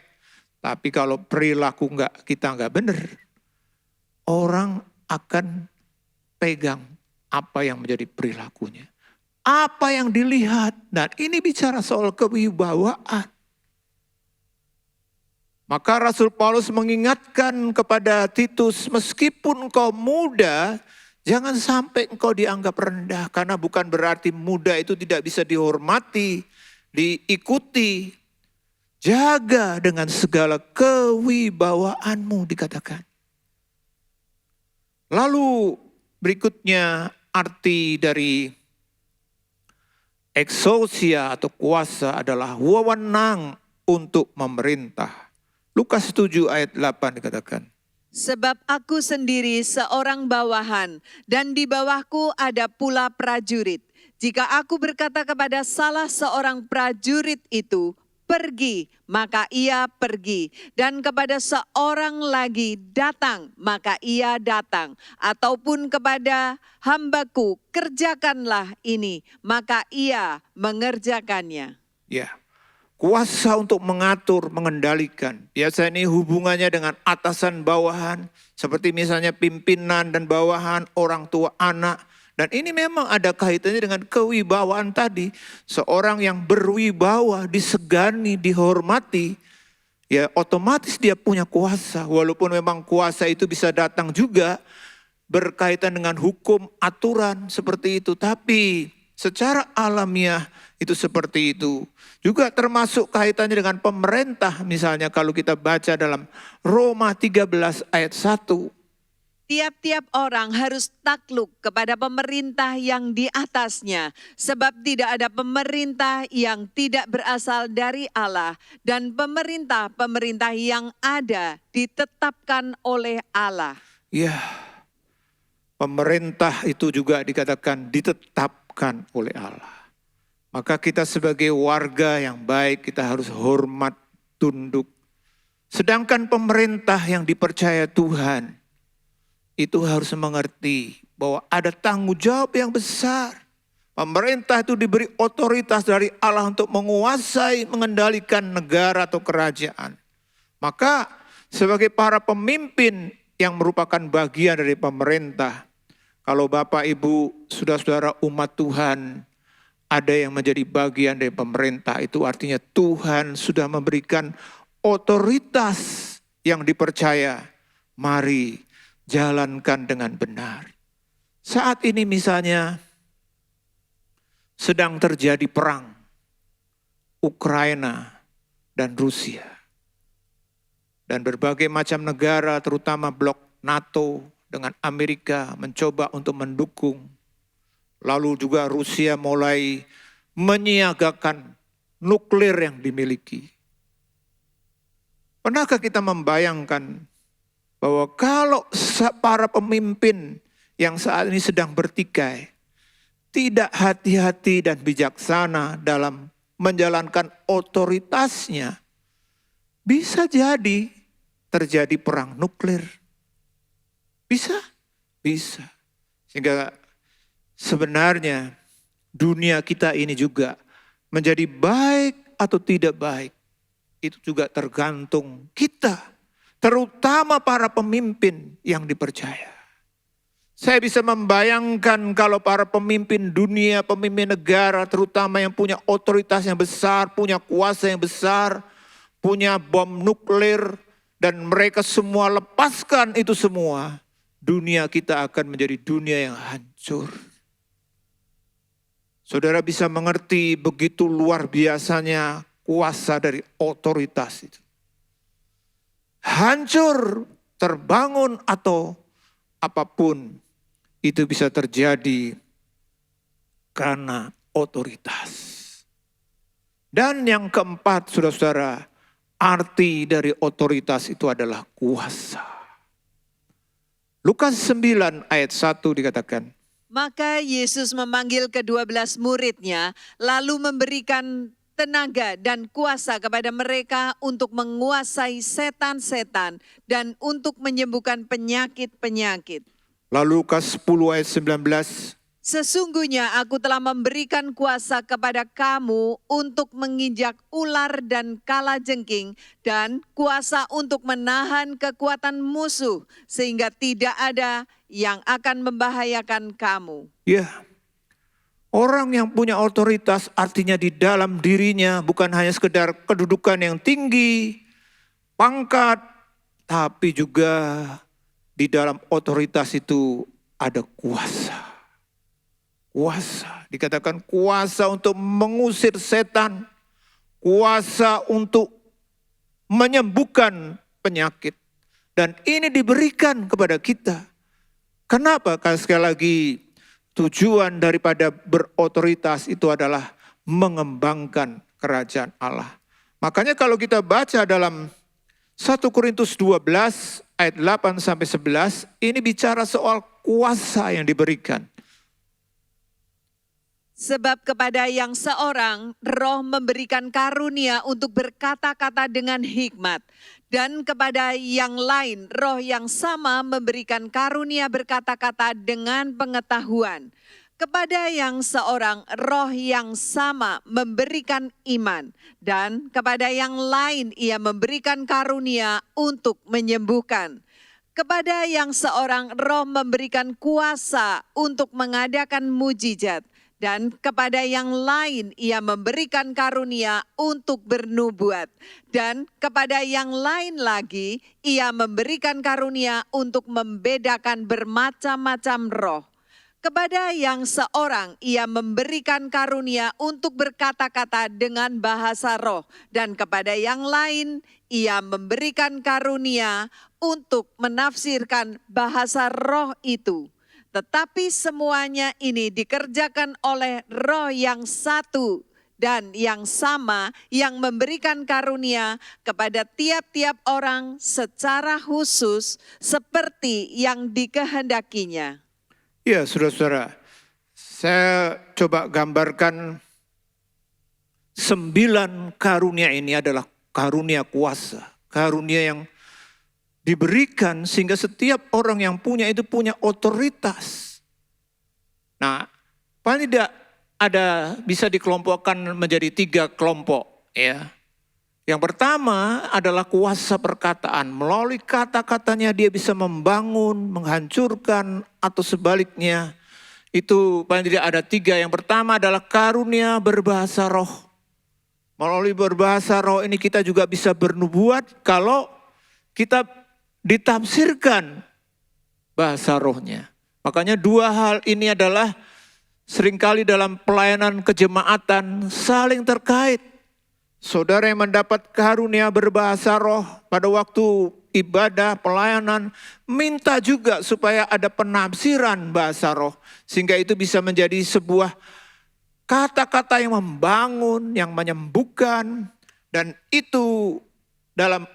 Speaker 2: tapi kalau perilaku kita nggak benar, orang akan pegang apa yang menjadi perilakunya. Apa yang dilihat. Dan ini bicara soal kewibawaan. Maka Rasul Paulus mengingatkan kepada Titus, meskipun engkau muda, jangan sampai engkau dianggap rendah. Karena bukan berarti muda itu tidak bisa dihormati, diikuti. Jaga dengan segala kewibawaanmu dikatakan. Lalu berikutnya arti dari exousia atau kuasa adalah wewenang untuk memerintah. Lukas 7 ayat 8 dikatakan.
Speaker 3: Sebab aku sendiri seorang bawahan dan di bawahku ada pula prajurit. Jika aku berkata kepada salah seorang prajurit itu, pergi, maka ia pergi. Dan kepada seorang lagi datang, maka ia datang. Ataupun kepada hambaku, kerjakanlah ini, maka ia mengerjakannya.
Speaker 2: Ya, kuasa untuk mengatur, mengendalikan. Biasanya ini hubungannya dengan atasan bawahan. Seperti misalnya pimpinan dan bawahan, orang tua anak. Dan ini memang ada kaitannya dengan kewibawaan tadi. Seorang yang berwibawa, disegani, dihormati, ya otomatis dia punya kuasa. Walaupun memang kuasa itu bisa datang juga berkaitan dengan hukum, aturan seperti itu. Tapi secara alamiah itu seperti itu. Juga termasuk kaitannya dengan pemerintah. Misalnya kalau kita baca dalam Roma 13 ayat 1.
Speaker 3: Tiap-tiap orang harus takluk kepada pemerintah yang di atasnya, sebab tidak ada pemerintah yang tidak berasal dari Allah, dan pemerintah-pemerintah yang ada ditetapkan oleh Allah.
Speaker 2: Ya, pemerintah itu juga dikatakan ditetapkan oleh Allah. Maka kita sebagai warga yang baik, kita harus hormat, tunduk. Sedangkan pemerintah yang dipercaya Tuhan, itu harus mengerti bahwa ada tanggung jawab yang besar. Pemerintah itu diberi otoritas dari Allah untuk menguasai, mengendalikan negara atau kerajaan. Maka sebagai para pemimpin yang merupakan bagian dari pemerintah, kalau Bapak, Ibu, saudara-saudara umat Tuhan, ada yang menjadi bagian dari pemerintah, itu artinya Tuhan sudah memberikan otoritas yang dipercaya. Mari jalankan dengan benar. Saat ini misalnya sedang terjadi perang Ukraina dan Rusia. Dan berbagai macam negara, terutama blok NATO dengan Amerika, mencoba untuk mendukung. Lalu juga Rusia mulai menyiagakan nuklir yang dimiliki. Pernahkah kita membayangkan bahwa kalau para pemimpin yang saat ini sedang bertikai tidak hati-hati dan bijaksana dalam menjalankan otoritasnya, bisa jadi terjadi perang nuklir. Bisa? Bisa. Sehingga sebenarnya dunia kita ini juga menjadi baik atau tidak baik, itu juga tergantung kita, terutama para pemimpin yang dipercaya. Saya bisa membayangkan kalau para pemimpin dunia, pemimpin negara, terutama yang punya otoritas yang besar, punya kuasa yang besar, punya bom nuklir, dan mereka semua lepaskan itu semua, dunia kita akan menjadi dunia yang hancur. Saudara bisa mengerti begitu luar biasanya kuasa dari otoritas itu. Hancur, terbangun, atau apapun, itu bisa terjadi karena otoritas. Dan yang keempat, saudara-saudara, arti dari otoritas itu adalah kuasa. Lukas 9 ayat 1 dikatakan,
Speaker 3: Maka Yesus memanggil ke-12 muridnya, lalu memberikan tenaga dan kuasa kepada mereka untuk menguasai setan-setan dan untuk menyembuhkan penyakit-penyakit.
Speaker 2: Lalu Lukas 10 ayat 19,
Speaker 3: Sesungguhnya aku telah memberikan kuasa kepada kamu untuk menginjak ular dan kalajengking dan kuasa untuk menahan kekuatan musuh sehingga tidak ada yang akan membahayakan kamu.
Speaker 2: ya, orang yang punya otoritas artinya di dalam dirinya bukan hanya sekedar kedudukan yang tinggi, pangkat, tapi juga di dalam otoritas itu ada kuasa. Kuasa, dikatakan kuasa untuk mengusir setan, kuasa untuk menyembuhkan penyakit. Dan ini diberikan kepada kita. Kenapa? Karena sekali lagi tujuan daripada berotoritas itu adalah mengembangkan kerajaan Allah. Makanya kalau kita baca dalam 1 Korintus 12 ayat 8-11, ini bicara soal kuasa yang diberikan.
Speaker 3: Sebab kepada yang seorang roh memberikan karunia untuk berkata-kata dengan hikmat. Dan kepada yang lain roh yang sama memberikan karunia berkata-kata dengan pengetahuan. Kepada yang seorang roh yang sama memberikan iman. Dan kepada yang lain ia memberikan karunia untuk menyembuhkan. Kepada yang seorang roh memberikan kuasa untuk mengadakan mujizat. Dan kepada yang lain ia memberikan karunia untuk bernubuat. Dan kepada yang lain lagi ia memberikan karunia untuk membedakan bermacam-macam roh. Kepada yang seorang ia memberikan karunia untuk berkata-kata dengan bahasa roh. Dan kepada yang lain ia memberikan karunia untuk menafsirkan bahasa roh itu. Tetapi semuanya ini dikerjakan oleh roh yang satu dan yang sama yang memberikan karunia kepada tiap-tiap orang secara khusus seperti yang dikehendakinya.
Speaker 2: Ya, saudara-saudara, saya coba gambarkan 9 karunia ini adalah karunia kuasa, karunia yang diberikan sehingga setiap orang yang punya itu punya otoritas. Nah, paling tidak ada bisa dikelompokkan menjadi 3 kelompok, ya. Yang pertama adalah kuasa perkataan. Melalui kata-katanya dia bisa membangun, menghancurkan, atau sebaliknya. Itu paling tidak ada 3. Yang pertama adalah karunia berbahasa roh. Melalui berbahasa roh ini kita juga bisa bernubuat kalau kita ditafsirkan bahasa rohnya. Makanya 2 hal ini adalah seringkali dalam pelayanan kejemaatan saling terkait. Saudara yang mendapat karunia berbahasa roh pada waktu ibadah, pelayanan, minta juga supaya ada penafsiran bahasa roh. Sehingga itu bisa menjadi sebuah kata-kata yang membangun, yang menyembuhkan. Dan itu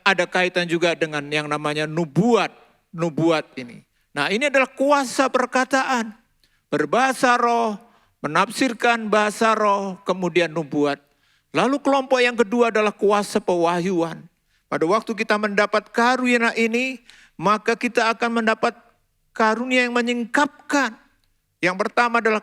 Speaker 2: ada kaitan juga dengan yang namanya nubuat ini. Nah, ini adalah kuasa perkataan. Berbahasa roh, menafsirkan bahasa roh, kemudian nubuat. Lalu kelompok yang kedua adalah kuasa pewahyuan. Pada waktu kita mendapat karunia ini, maka kita akan mendapat karunia yang menyingkapkan. Yang pertama adalah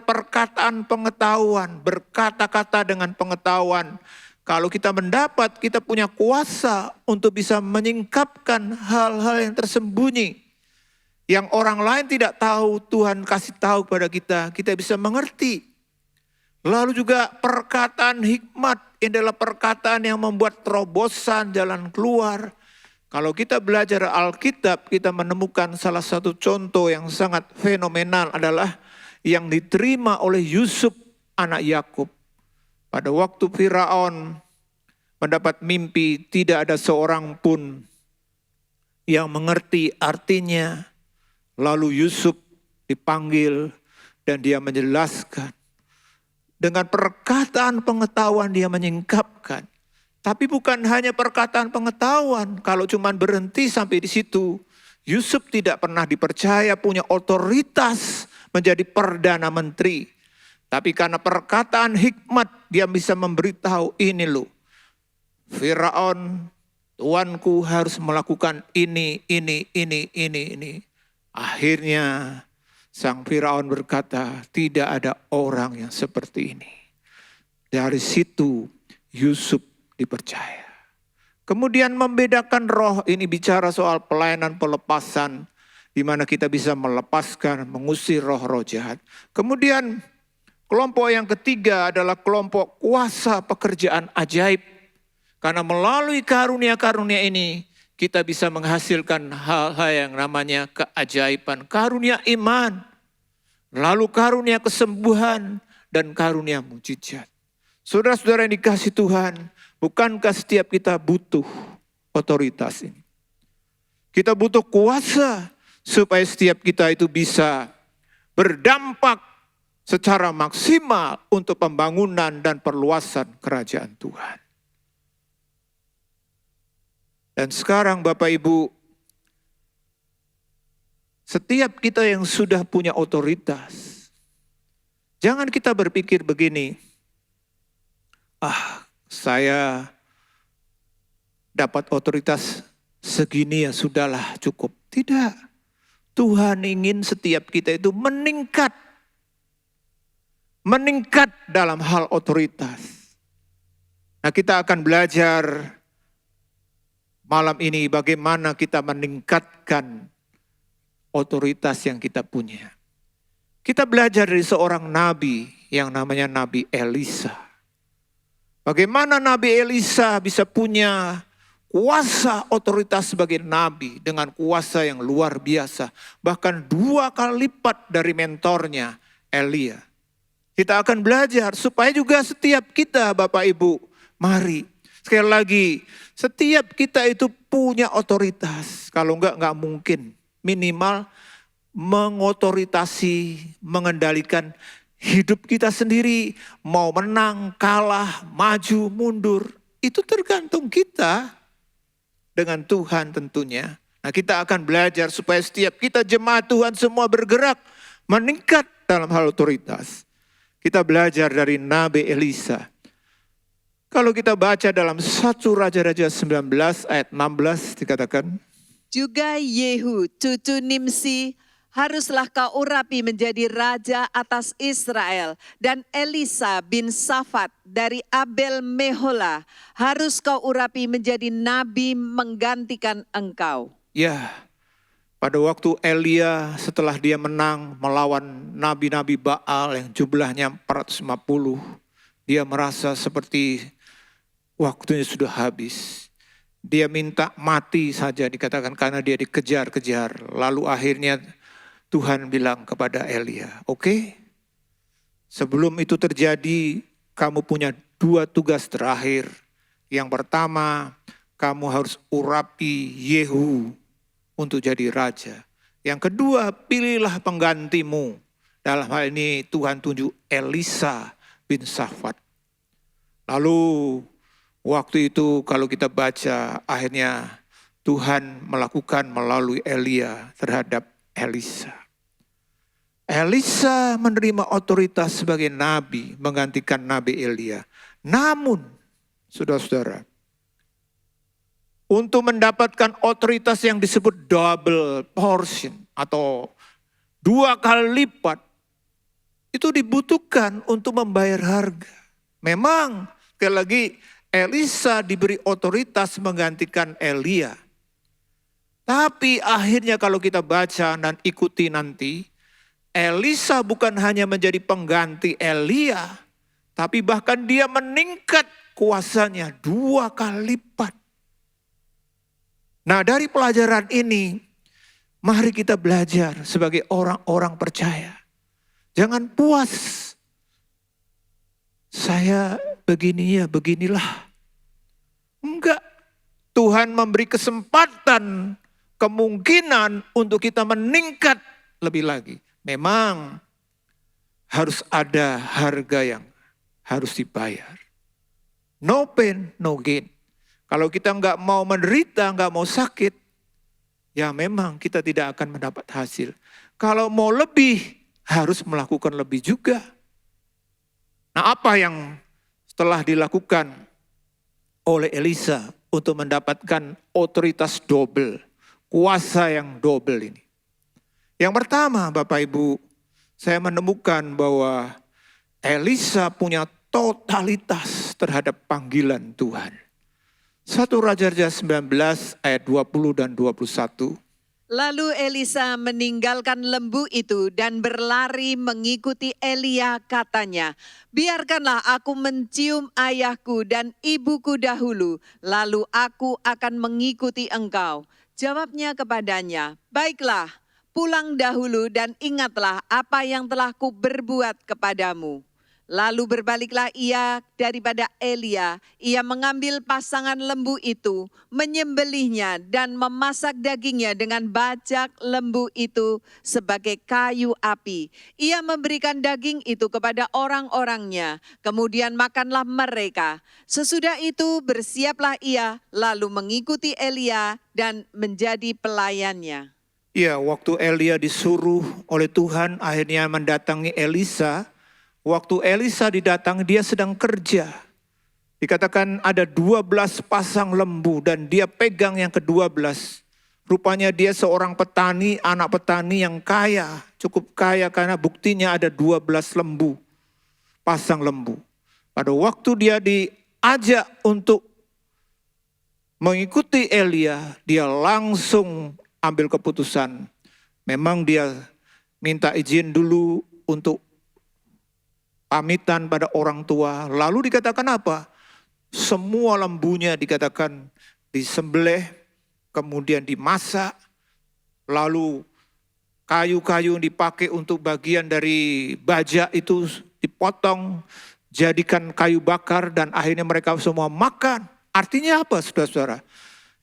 Speaker 2: perkataan pengetahuan, berkata-kata dengan pengetahuan. Kalau kita mendapat, kita punya kuasa untuk bisa menyingkapkan hal-hal yang tersembunyi. Yang orang lain tidak tahu, Tuhan kasih tahu kepada kita bisa mengerti. Lalu juga perkataan hikmat, ini adalah perkataan yang membuat terobosan jalan keluar. Kalau kita belajar Alkitab, kita menemukan salah satu contoh yang sangat fenomenal adalah yang diterima oleh Yusuf anak Yakub. Pada waktu Firaun mendapat mimpi, tidak ada seorang pun yang mengerti artinya. Lalu Yusuf dipanggil dan dia menjelaskan. Dengan perkataan pengetahuan dia menyingkapkan. Tapi bukan hanya perkataan pengetahuan. Kalau cuma berhenti sampai di situ. Yusuf tidak pernah dipercaya punya otoritas menjadi perdana menteri. Tapi karena perkataan hikmat dia bisa memberitahu ini loh. Firaun, tuanku harus melakukan ini. Akhirnya sang Firaun berkata, tidak ada orang yang seperti ini. Dari situ Yusuf dipercaya. Kemudian membedakan roh, ini bicara soal pelayanan pelepasan, di mana kita bisa melepaskan, mengusir roh-roh jahat. Kemudian kelompok yang ketiga adalah kelompok kuasa pekerjaan ajaib. Karena melalui karunia-karunia ini, kita bisa menghasilkan hal-hal yang namanya keajaiban. Karunia iman, lalu karunia kesembuhan, dan karunia mujizat. Saudara-saudara yang dikasih Tuhan, bukankah setiap kita butuh otoritas ini? Kita butuh kuasa supaya setiap kita itu bisa berdampak secara maksimal untuk pembangunan dan perluasan kerajaan Tuhan. Dan sekarang Bapak Ibu, setiap kita yang sudah punya otoritas, jangan kita berpikir begini, saya dapat otoritas segini ya sudahlah cukup. Tidak, Tuhan ingin setiap kita itu meningkat dalam hal otoritas. Nah, kita akan belajar malam ini bagaimana kita meningkatkan otoritas yang kita punya. Kita belajar dari seorang nabi yang namanya Nabi Elisa. Bagaimana Nabi Elisa bisa punya kuasa otoritas sebagai nabi dengan kuasa yang luar biasa. Bahkan 2 kali lipat dari mentornya Elia. Kita akan belajar supaya juga setiap kita Bapak Ibu, mari. Sekali lagi, setiap kita itu punya otoritas. Kalau enggak mungkin. Minimal mengotoritasi, mengendalikan hidup kita sendiri. Mau menang, kalah, maju, mundur. Itu tergantung kita dengan Tuhan tentunya. Nah, kita akan belajar supaya setiap kita jemaat Tuhan semua bergerak. Meningkat dalam hal otoritas. Kita belajar dari Nabi Elisa. Kalau kita baca dalam 1 Raja-Raja 19 ayat 16 dikatakan.
Speaker 3: Juga Yehu cucu Nimsi haruslah kau urapi menjadi raja atas Israel. Dan Elisa bin Safat dari Abel Mehola harus kau urapi menjadi nabi menggantikan engkau.
Speaker 2: Ya, pada waktu Elia setelah dia menang melawan nabi-nabi Baal yang jumlahnya 450, dia merasa seperti waktunya sudah habis. Dia minta mati saja dikatakan karena dia dikejar-kejar. Lalu akhirnya Tuhan bilang kepada Elia, oke, sebelum itu terjadi kamu punya 2 tugas terakhir. Yang pertama, kamu harus urapi Yehu untuk jadi raja. Yang kedua, pilihlah penggantimu. Dalam hal ini Tuhan tunjuk Elisa bin Safat. Lalu waktu itu kalau kita baca akhirnya Tuhan melakukan melalui Elia terhadap Elisa. Elisa menerima otoritas sebagai nabi menggantikan Nabi Elia. Namun saudara-saudara, untuk mendapatkan otoritas yang disebut double portion atau 2 kali lipat, itu dibutuhkan untuk membayar harga. Memang sekali lagi Elisa diberi otoritas menggantikan Elia. Tapi akhirnya kalau kita baca dan ikuti nanti, Elisa bukan hanya menjadi pengganti Elia, tapi bahkan dia meningkat kuasanya 2 kali lipat. Nah, dari pelajaran ini, mari kita belajar sebagai orang-orang percaya. Jangan puas. Saya begini ya, beginilah. Enggak. Tuhan memberi kesempatan, kemungkinan untuk kita meningkat lebih lagi. Memang harus ada harga yang harus dibayar. No pain, no gain. Kalau kita enggak mau menderita, enggak mau sakit, ya memang kita tidak akan mendapat hasil. Kalau mau lebih, harus melakukan lebih juga. Nah, apa yang setelah dilakukan oleh Elisa untuk mendapatkan otoritas double, kuasa yang double ini? Yang pertama, Bapak Ibu, saya menemukan bahwa Elisa punya totalitas terhadap panggilan Tuhan. 1 Raja-Raja 19 ayat 20 dan 21.
Speaker 3: Lalu Elisa meninggalkan lembu itu dan berlari mengikuti Elia, katanya, biarkanlah aku mencium ayahku dan ibuku dahulu, lalu aku akan mengikuti engkau. Jawabnya kepadanya, baiklah, pulang dahulu dan ingatlah apa yang telah kuberbuat kepadamu. Lalu berbaliklah ia daripada Elia, ia mengambil pasangan lembu itu, menyembelihnya dan memasak dagingnya dengan bajak lembu itu sebagai kayu api. Ia memberikan daging itu kepada orang-orangnya, kemudian makanlah mereka. Sesudah itu bersiaplah ia, lalu mengikuti Elia dan menjadi pelayannya.
Speaker 2: Ya, waktu Elia disuruh oleh Tuhan akhirnya mendatangi Elisa. Waktu Elisa didatangi, dia sedang kerja. Dikatakan ada 12 pasang lembu dan dia pegang yang ke-12. Rupanya dia seorang petani, anak petani yang kaya. Cukup kaya karena buktinya ada 12 lembu, pasang lembu. Pada waktu dia diajak untuk mengikuti Elia, dia langsung ambil keputusan. Memang dia minta izin dulu untuk pamitan pada orang tua. Lalu dikatakan apa? Semua lembunya dikatakan disembelih, kemudian dimasak. Lalu kayu-kayu yang dipakai untuk bagian dari baja itu dipotong, jadikan kayu bakar dan akhirnya mereka semua makan. Artinya apa, saudara-saudara?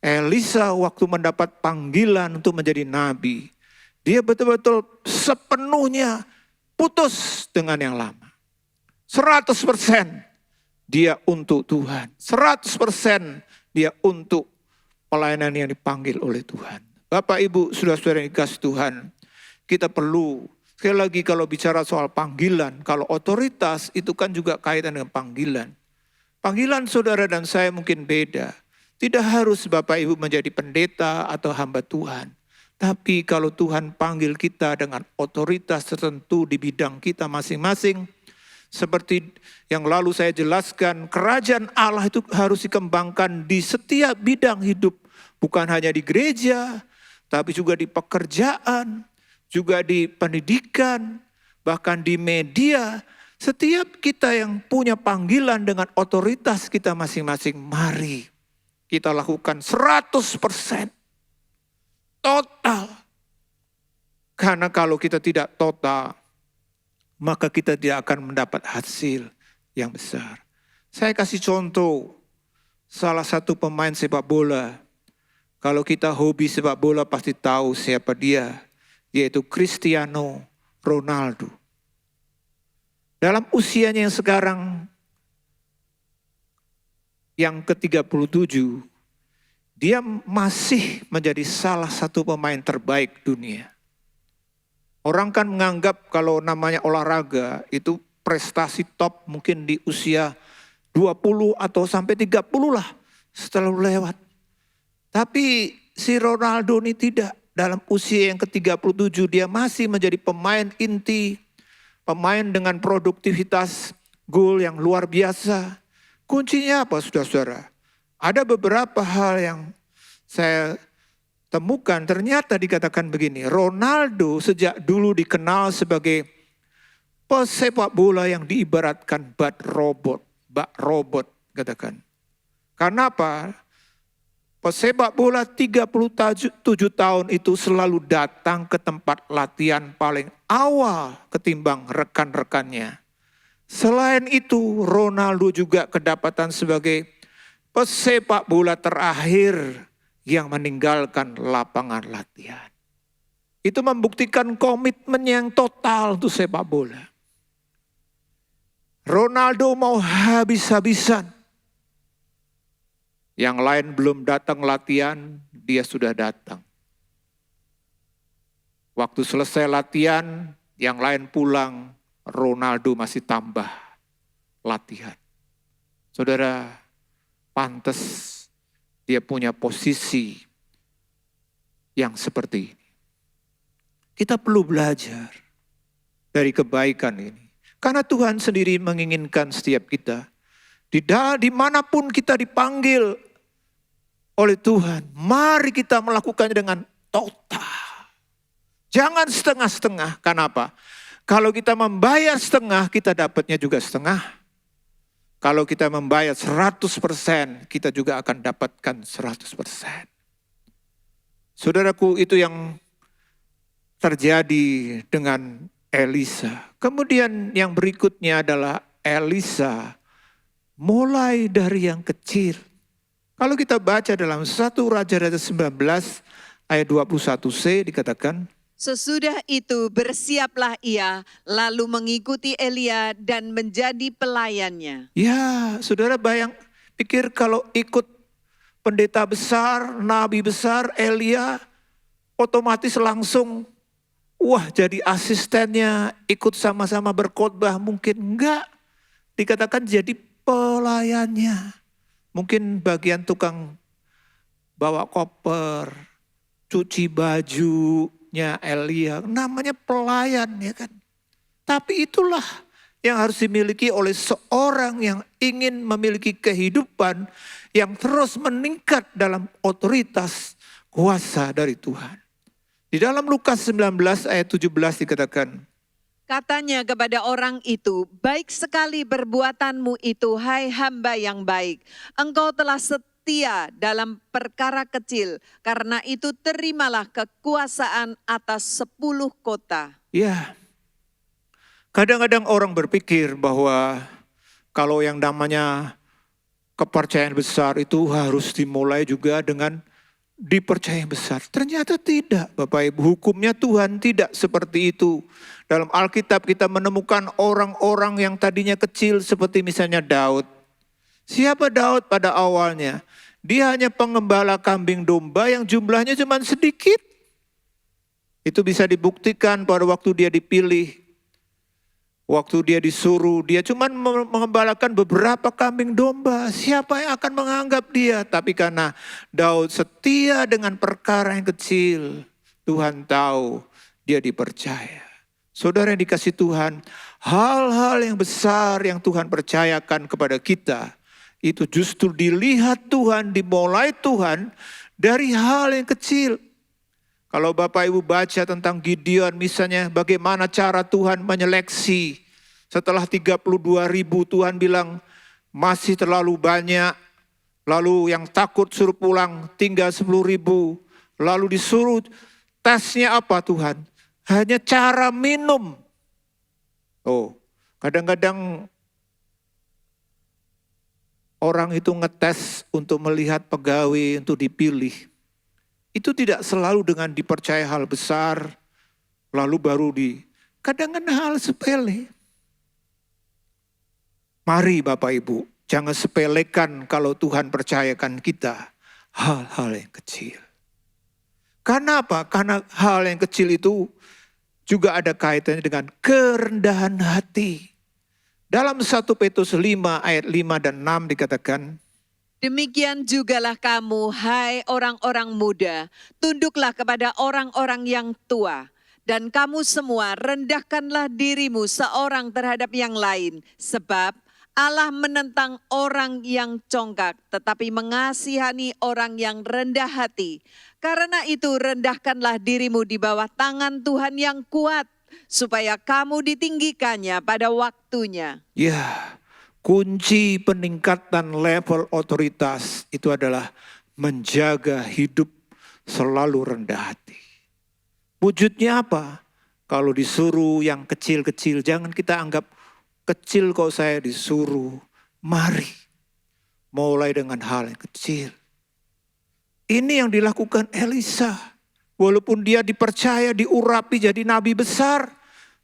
Speaker 2: Elisa waktu mendapat panggilan untuk menjadi nabi, dia betul-betul sepenuhnya putus dengan yang lama. 100% dia untuk Tuhan. 100% dia untuk pelayanan yang dipanggil oleh Tuhan. Bapak, Ibu, saudara-saudara yang dikasih Tuhan, kita perlu, sekali lagi kalau bicara soal panggilan, kalau otoritas itu kan juga kaitan dengan panggilan. Panggilan saudara dan saya mungkin beda. Tidak harus Bapak Ibu menjadi pendeta atau hamba Tuhan. Tapi kalau Tuhan panggil kita dengan otoritas tertentu di bidang kita masing-masing, seperti yang lalu saya jelaskan, kerajaan Allah itu harus dikembangkan di setiap bidang hidup. Bukan hanya di gereja, tapi juga di pekerjaan, juga di pendidikan, bahkan di media. Setiap kita yang punya panggilan dengan otoritas kita masing-masing, mari kita lakukan 100% total. Karena kalau kita tidak total, maka kita tidak akan mendapat hasil yang besar. Saya kasih contoh, salah satu pemain sepak bola. Kalau kita hobi sepak bola pasti tahu siapa dia, yaitu Cristiano Ronaldo. Dalam usianya yang sekarang, yang ke-37, dia masih menjadi salah satu pemain terbaik dunia. Orang kan menganggap kalau namanya olahraga itu prestasi top mungkin di usia 20 atau sampai 30 lah setelah lewat. Tapi si Ronaldo ini tidak. Dalam usia yang ke-37 dia masih menjadi pemain inti, pemain dengan produktivitas gol yang luar biasa. Kuncinya apa saudara-saudara? Ada beberapa hal yang saya temukan, ternyata dikatakan begini, Ronaldo sejak dulu dikenal sebagai pesepak bola yang diibaratkan bak robot katakan. Karena apa? Pesepak bola 37 tahun itu selalu datang ke tempat latihan paling awal ketimbang rekan-rekannya. Selain itu, Ronaldo juga kedapatan sebagai pesepak bola terakhir yang meninggalkan lapangan latihan. Itu membuktikan komitmen yang total untuk sepak bola. Ronaldo mau habis-habisan. Yang lain belum datang latihan, dia sudah datang. Waktu selesai latihan, yang lain pulang, Ronaldo masih tambah latihan. Saudara, pantas dia punya posisi yang seperti ini. Kita perlu belajar dari kebaikan ini. Karena Tuhan sendiri menginginkan setiap kita, dimanapun kita dipanggil oleh Tuhan, mari kita melakukannya dengan total. Jangan setengah-setengah. Kenapa? Kalau kita membayar setengah, kita dapatnya juga setengah. Kalau kita membayar 100%, kita juga akan dapatkan 100%. Saudaraku, itu yang terjadi dengan Elisa. Kemudian yang berikutnya adalah Elisa mulai dari yang kecil. Kalau kita baca dalam 1 Raja-Raja 19 ayat 21c dikatakan,
Speaker 3: Sesudah itu bersiaplah ia, lalu mengikuti Elia dan menjadi pelayannya.
Speaker 2: ya saudara pikir kalau ikut pendeta besar, nabi besar, Elia, otomatis langsung, wah jadi asistennya, ikut sama-sama berkhotbah, mungkin enggak. Dikatakan jadi pelayannya. Mungkin bagian tukang bawa koper, cuci bajunya Elia, namanya pelayan ya kan. Tapi itulah yang harus dimiliki oleh seorang yang ingin memiliki kehidupan yang terus meningkat dalam otoritas kuasa dari Tuhan. Di dalam Lukas 19 ayat 17 dikatakan,
Speaker 3: Katanya kepada orang itu, baik sekali perbuatanmu itu, hai hamba yang baik. Engkau telah setia dalam perkara kecil, karena itu terimalah kekuasaan atas 10 kota.
Speaker 2: ya kadang-kadang orang berpikir bahwa kalau yang namanya kepercayaan besar itu harus dimulai juga dengan dipercaya besar. Ternyata tidak, Bapak Ibu. Hukumnya Tuhan tidak seperti itu. Dalam Alkitab kita menemukan orang-orang yang tadinya kecil seperti misalnya Daud. Siapa Daud pada awalnya? Dia hanya pengembala kambing domba yang jumlahnya cuma sedikit. Itu bisa dibuktikan pada waktu dia dipilih. Waktu dia disuruh, dia cuma mengembalakan beberapa kambing domba. Siapa yang akan menganggap dia? Tapi karena Daud setia dengan perkara yang kecil, Tuhan tahu dia dipercaya. Saudara yang dikasih Tuhan, hal-hal yang besar yang Tuhan percayakan kepada kita, itu justru dilihat Tuhan, dimulai Tuhan dari hal yang kecil. Kalau Bapak Ibu baca tentang Gideon misalnya, bagaimana cara Tuhan menyeleksi. Setelah 32.000 Tuhan bilang masih terlalu banyak. Lalu yang takut suruh pulang tinggal 10.000. Lalu disuruh tesnya apa Tuhan? Hanya cara minum. Oh, kadang-kadang orang itu ngetes untuk melihat pegawai untuk dipilih. Itu tidak selalu dengan dipercaya hal besar, lalu baru kadang-kadang hal sepele. Mari Bapak Ibu, jangan sepelekan kalau Tuhan percayakan kita hal-hal yang kecil. Karena apa? Karena hal yang kecil itu juga ada kaitannya dengan kerendahan hati. Dalam 1 Petrus 5 ayat 5 dan 6 dikatakan,
Speaker 3: Demikian jugalah kamu, hai orang-orang muda, tunduklah kepada orang-orang yang tua. Dan kamu semua rendahkanlah dirimu seorang terhadap yang lain. Sebab Allah menentang orang yang congkak, tetapi mengasihani orang yang rendah hati. Karena itu rendahkanlah dirimu di bawah tangan Tuhan yang kuat, supaya kamu ditinggikannya pada waktunya.
Speaker 2: ya, kunci peningkatan level otoritas itu adalah menjaga hidup selalu rendah hati. Wujudnya apa? Kalau disuruh yang kecil-kecil, jangan kita anggap kecil kok saya disuruh. Mari, mulai dengan hal yang kecil. Ini yang dilakukan Elisa. Walaupun dia dipercaya, diurapi jadi nabi besar.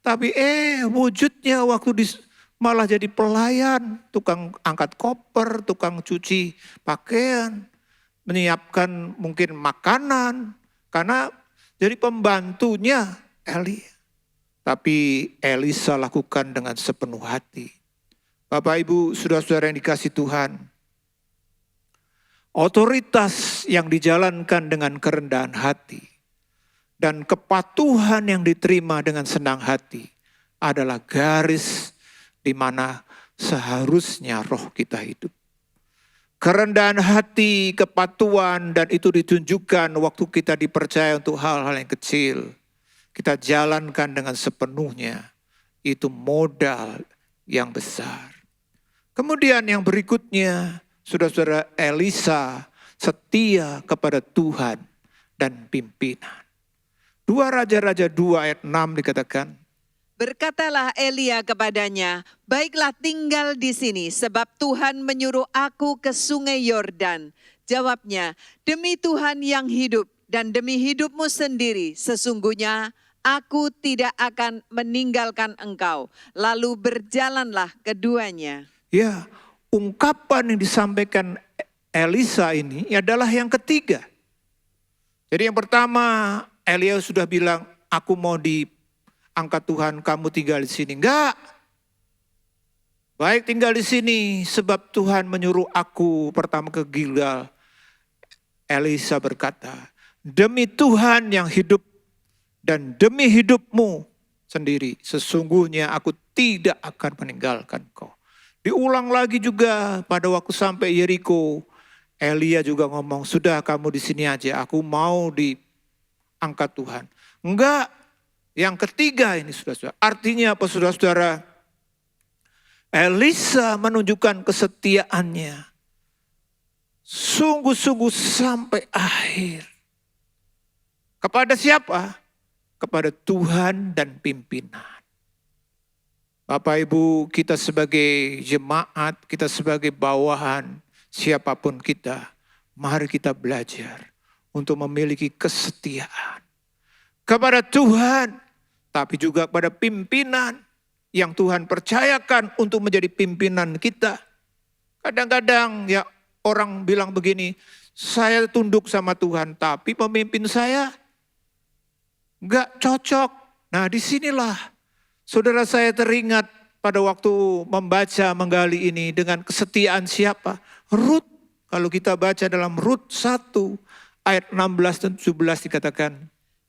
Speaker 2: Tapi wujudnya waktu malah jadi pelayan. Tukang angkat koper, tukang cuci pakaian. Menyiapkan mungkin makanan. Karena jadi pembantunya Elia. Tapi Elisa lakukan dengan sepenuh hati. Bapak Ibu, saudara-saudara yang dikasih Tuhan. Otoritas yang dijalankan dengan kerendahan hati dan kepatuhan yang diterima dengan senang hati adalah garis di mana seharusnya roh kita hidup. Kerendahan hati, kepatuhan, dan itu ditunjukkan waktu kita dipercaya untuk hal-hal yang kecil. Kita jalankan dengan sepenuhnya. Itu modal yang besar. Kemudian yang berikutnya, saudara-saudara, Elisa setia kepada Tuhan dan pimpinan. 2 Raja-Raja 2 ayat 6 dikatakan,
Speaker 3: Berkatalah Elia kepadanya, baiklah tinggal di sini, sebab Tuhan menyuruh aku ke sungai Yordan. Jawabnya, demi Tuhan yang hidup dan demi hidupmu sendiri, sesungguhnya aku tidak akan meninggalkan engkau. Lalu berjalanlah keduanya.
Speaker 2: ya, ungkapan yang disampaikan Elisa ini adalah yang ketiga. Jadi yang pertama, Elia sudah bilang, aku mau diangkat Tuhan, kamu tinggal di sini. Enggak. Baik tinggal di sini, sebab Tuhan menyuruh aku pertama ke Gilgal. Elisa berkata, demi Tuhan yang hidup dan demi hidupmu sendiri, sesungguhnya aku tidak akan meninggalkan kau. Diulang lagi juga pada waktu sampai Yeriko, Elia juga ngomong, sudah kamu di sini aja, aku mau diangkat Tuhan. Enggak, yang ketiga ini saudara-saudara. Artinya apa saudara-saudara? Elisa menunjukkan kesetiaannya. Sungguh-sungguh sampai akhir. Kepada siapa? Kepada Tuhan dan pimpinan. Bapak Ibu, kita sebagai jemaat, kita sebagai bawahan, siapapun kita, mari kita belajar untuk memiliki kesetiaan kepada Tuhan, tapi juga kepada pimpinan yang Tuhan percayakan untuk menjadi pimpinan kita. Kadang-kadang ya orang bilang begini, saya tunduk sama Tuhan, tapi pemimpin saya enggak cocok. Nah disinilah saudara saya teringat pada waktu membaca menggali ini dengan kesetiaan siapa? Rut. Kalau kita baca dalam Rut 1 ayat 16 dan 17 dikatakan,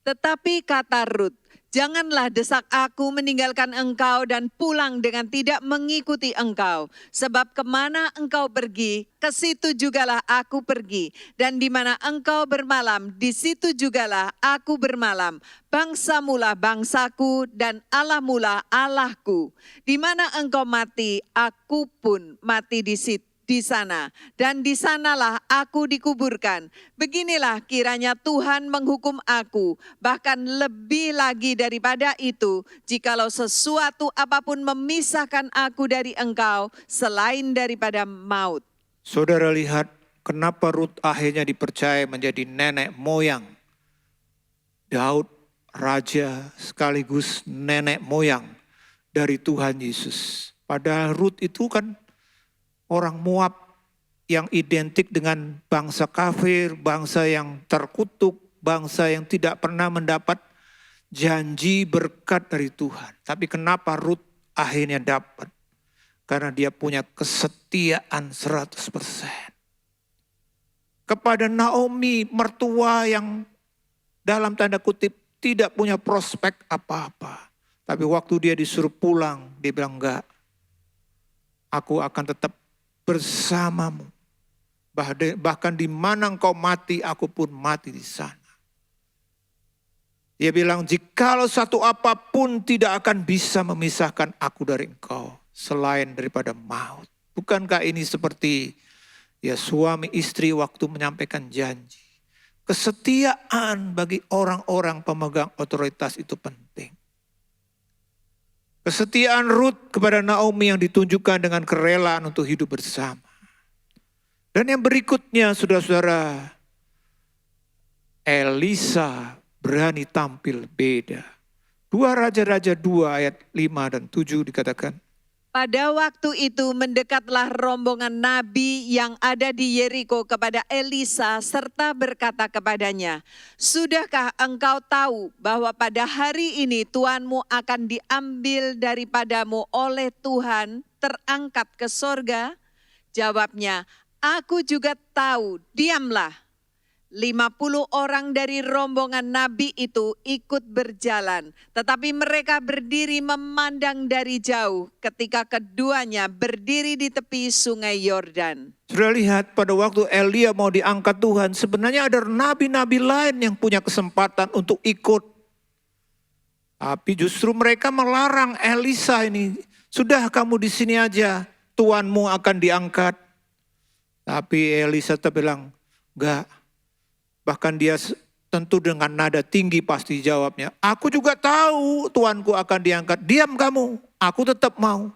Speaker 3: Tetapi kata Rut, janganlah desak aku meninggalkan engkau dan pulang dengan tidak mengikuti engkau. Sebab kemana engkau pergi, ke situ jugalah aku pergi. Dan di mana engkau bermalam, di situ jugalah aku bermalam. Bangsamulah bangsaku dan Allahmulah Allahku. Di mana engkau mati, aku pun mati di situ. Di sana, dan di sanalah aku dikuburkan. Beginilah kiranya Tuhan menghukum aku, bahkan lebih lagi daripada itu, jikalau sesuatu apapun memisahkan aku dari engkau, selain daripada maut.
Speaker 2: Saudara lihat kenapa Rut akhirnya dipercaya menjadi nenek moyang Daud, raja sekaligus nenek moyang dari Tuhan Yesus. Padahal Rut itu kan orang Moab yang identik dengan bangsa kafir, bangsa yang terkutuk, bangsa yang tidak pernah mendapat janji berkat dari Tuhan. Tapi kenapa Rut akhirnya dapat? Karena dia punya kesetiaan 100%. Kepada Naomi, mertua yang dalam tanda kutip tidak punya prospek apa-apa. Tapi waktu dia disuruh pulang, dia bilang enggak. Aku akan tetap bersamamu. Bahkan di mana engkau mati, aku pun mati di sana. Dia bilang, jikalau satu apapun tidak akan bisa memisahkan aku dari engkau, selain daripada maut. Bukankah ini seperti ya suami istri waktu menyampaikan janji? Kesetiaan bagi orang-orang pemegang otoritas itu penting. Kesetiaan Rut kepada Naomi yang ditunjukkan dengan kerelaan untuk hidup bersama. Dan yang berikutnya, saudara-saudara, Elisa berani tampil beda. 2 Raja-Raja 2 ayat 5 dan 7 dikatakan.
Speaker 3: Pada waktu itu mendekatlah rombongan nabi yang ada di Yeriko kepada Elisa serta berkata kepadanya, sudahkah engkau tahu bahwa pada hari ini Tuanmu akan diambil daripadamu oleh Tuhan, terangkat ke sorga? Jawabnya, aku juga tahu, diamlah. 50 orang dari rombongan nabi itu ikut berjalan, tetapi mereka berdiri memandang dari jauh ketika keduanya berdiri di tepi sungai Yordan.
Speaker 2: Sudah lihat pada waktu Elia mau diangkat Tuhan, sebenarnya ada nabi-nabi lain yang punya kesempatan untuk ikut. Tapi justru mereka melarang Elisa ini, sudah kamu di sini aja, Tuanmu akan diangkat. Tapi Elisa tetap bilang, enggak. Bahkan dia tentu dengan nada tinggi pasti jawabnya, aku juga tahu Tuanku akan diangkat, diam kamu, aku tetap mau.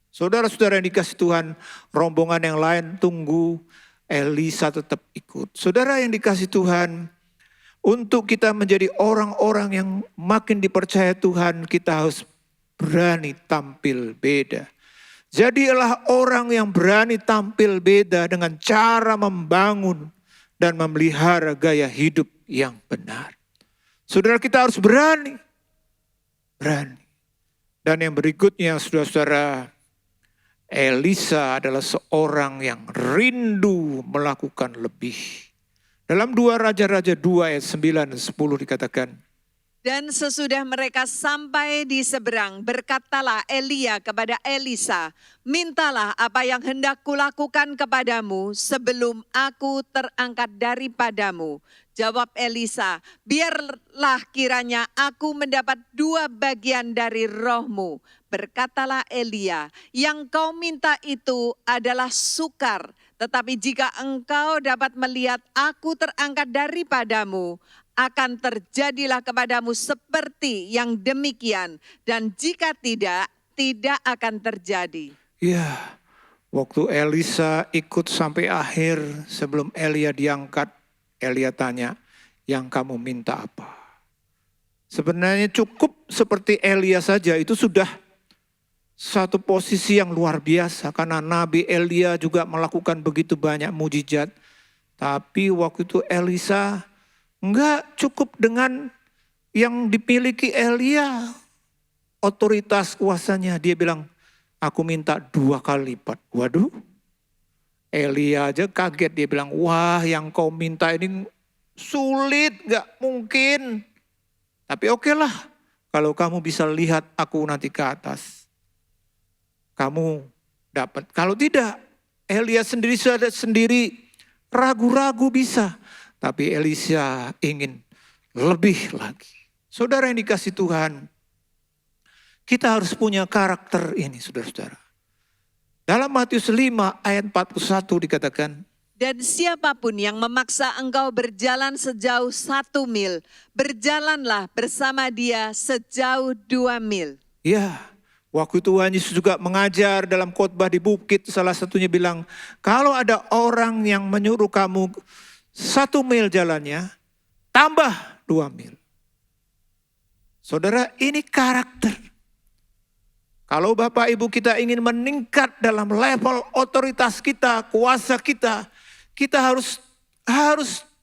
Speaker 2: Saudara-saudara yang dikasih Tuhan, rombongan yang lain tunggu, Elisa tetap ikut. Saudara yang dikasih Tuhan, untuk kita menjadi orang-orang yang makin dipercaya Tuhan, kita harus berani tampil beda. Jadilah orang yang berani tampil beda dengan cara membangun dan memelihara gaya hidup yang benar. Saudara, kita harus berani. Berani. Dan yang berikutnya, saudara-saudara, Elisa adalah seorang yang rindu melakukan lebih. Dalam 2 Raja-Raja 2 ayat 9 dan 10 dikatakan,
Speaker 3: Dan sesudah mereka sampai di seberang, berkatalah Elia kepada Elisa, mintalah apa yang hendak kulakukan kepadamu sebelum aku terangkat daripadamu. Jawab Elisa, biarlah kiranya aku mendapat 2 bagian dari rohmu. Berkatalah Elia, yang kau minta itu adalah sukar, tetapi jika engkau dapat melihat aku terangkat daripadamu, akan terjadilah kepadamu seperti yang demikian. Dan jika tidak, tidak akan terjadi.
Speaker 2: ya, waktu Elisa ikut sampai akhir sebelum Elia diangkat, Elia tanya, yang kamu minta apa? Sebenarnya cukup seperti Elia saja, itu sudah satu posisi yang luar biasa. Karena Nabi Elia juga melakukan begitu banyak mujizat. Tapi waktu itu Elisa enggak cukup dengan yang dimiliki Elia. Otoritas kuasanya, dia bilang, aku minta 2 kali lipat. Waduh, Elia aja kaget, dia bilang, wah yang kau minta ini sulit, gak mungkin. Tapi okelah, kalau kamu bisa lihat aku nanti ke atas, kamu dapat. Kalau tidak, Elia sendiri ragu-ragu bisa. Tapi Elisa ingin lebih lagi. Saudara yang dikasih Tuhan, kita harus punya karakter ini, saudara-saudara. Dalam Matius 5 ayat 41 dikatakan,
Speaker 3: Dan siapapun yang memaksa engkau berjalan sejauh 1 mil, berjalanlah bersama dia sejauh 2 mil.
Speaker 2: ya, waktu Tuhan Yesus juga mengajar dalam khotbah di bukit, salah satunya bilang, kalau ada orang yang menyuruh kamu 1 mil jalannya, tambah 2 mil. Saudara, ini karakter. Kalau Bapak Ibu kita ingin meningkat dalam level otoritas kita, kuasa kita harus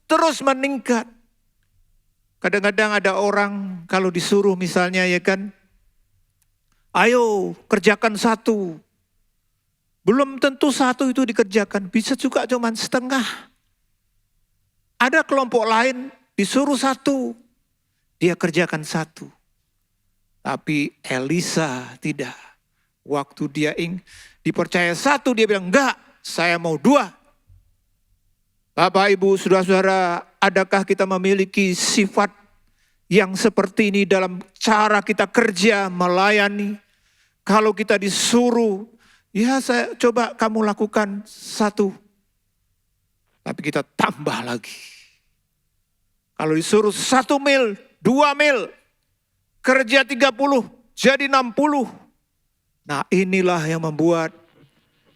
Speaker 2: terus meningkat. Kadang-kadang ada orang kalau disuruh misalnya ya kan, ayo kerjakan 1. Belum tentu 1 itu dikerjakan, bisa juga cuma setengah. Ada kelompok lain disuruh 1, dia kerjakan 1. Tapi Elisa tidak. Waktu dia dipercaya 1, dia bilang enggak, saya mau 2. Bapak, Ibu, saudara-saudara, adakah kita memiliki sifat yang seperti ini dalam cara kita kerja, melayani? Kalau kita disuruh, ya saya coba kamu lakukan 1. Tapi kita tambah lagi. Kalau disuruh 1 mil, 2 mil, kerja 30, jadi 60. Nah inilah yang membuat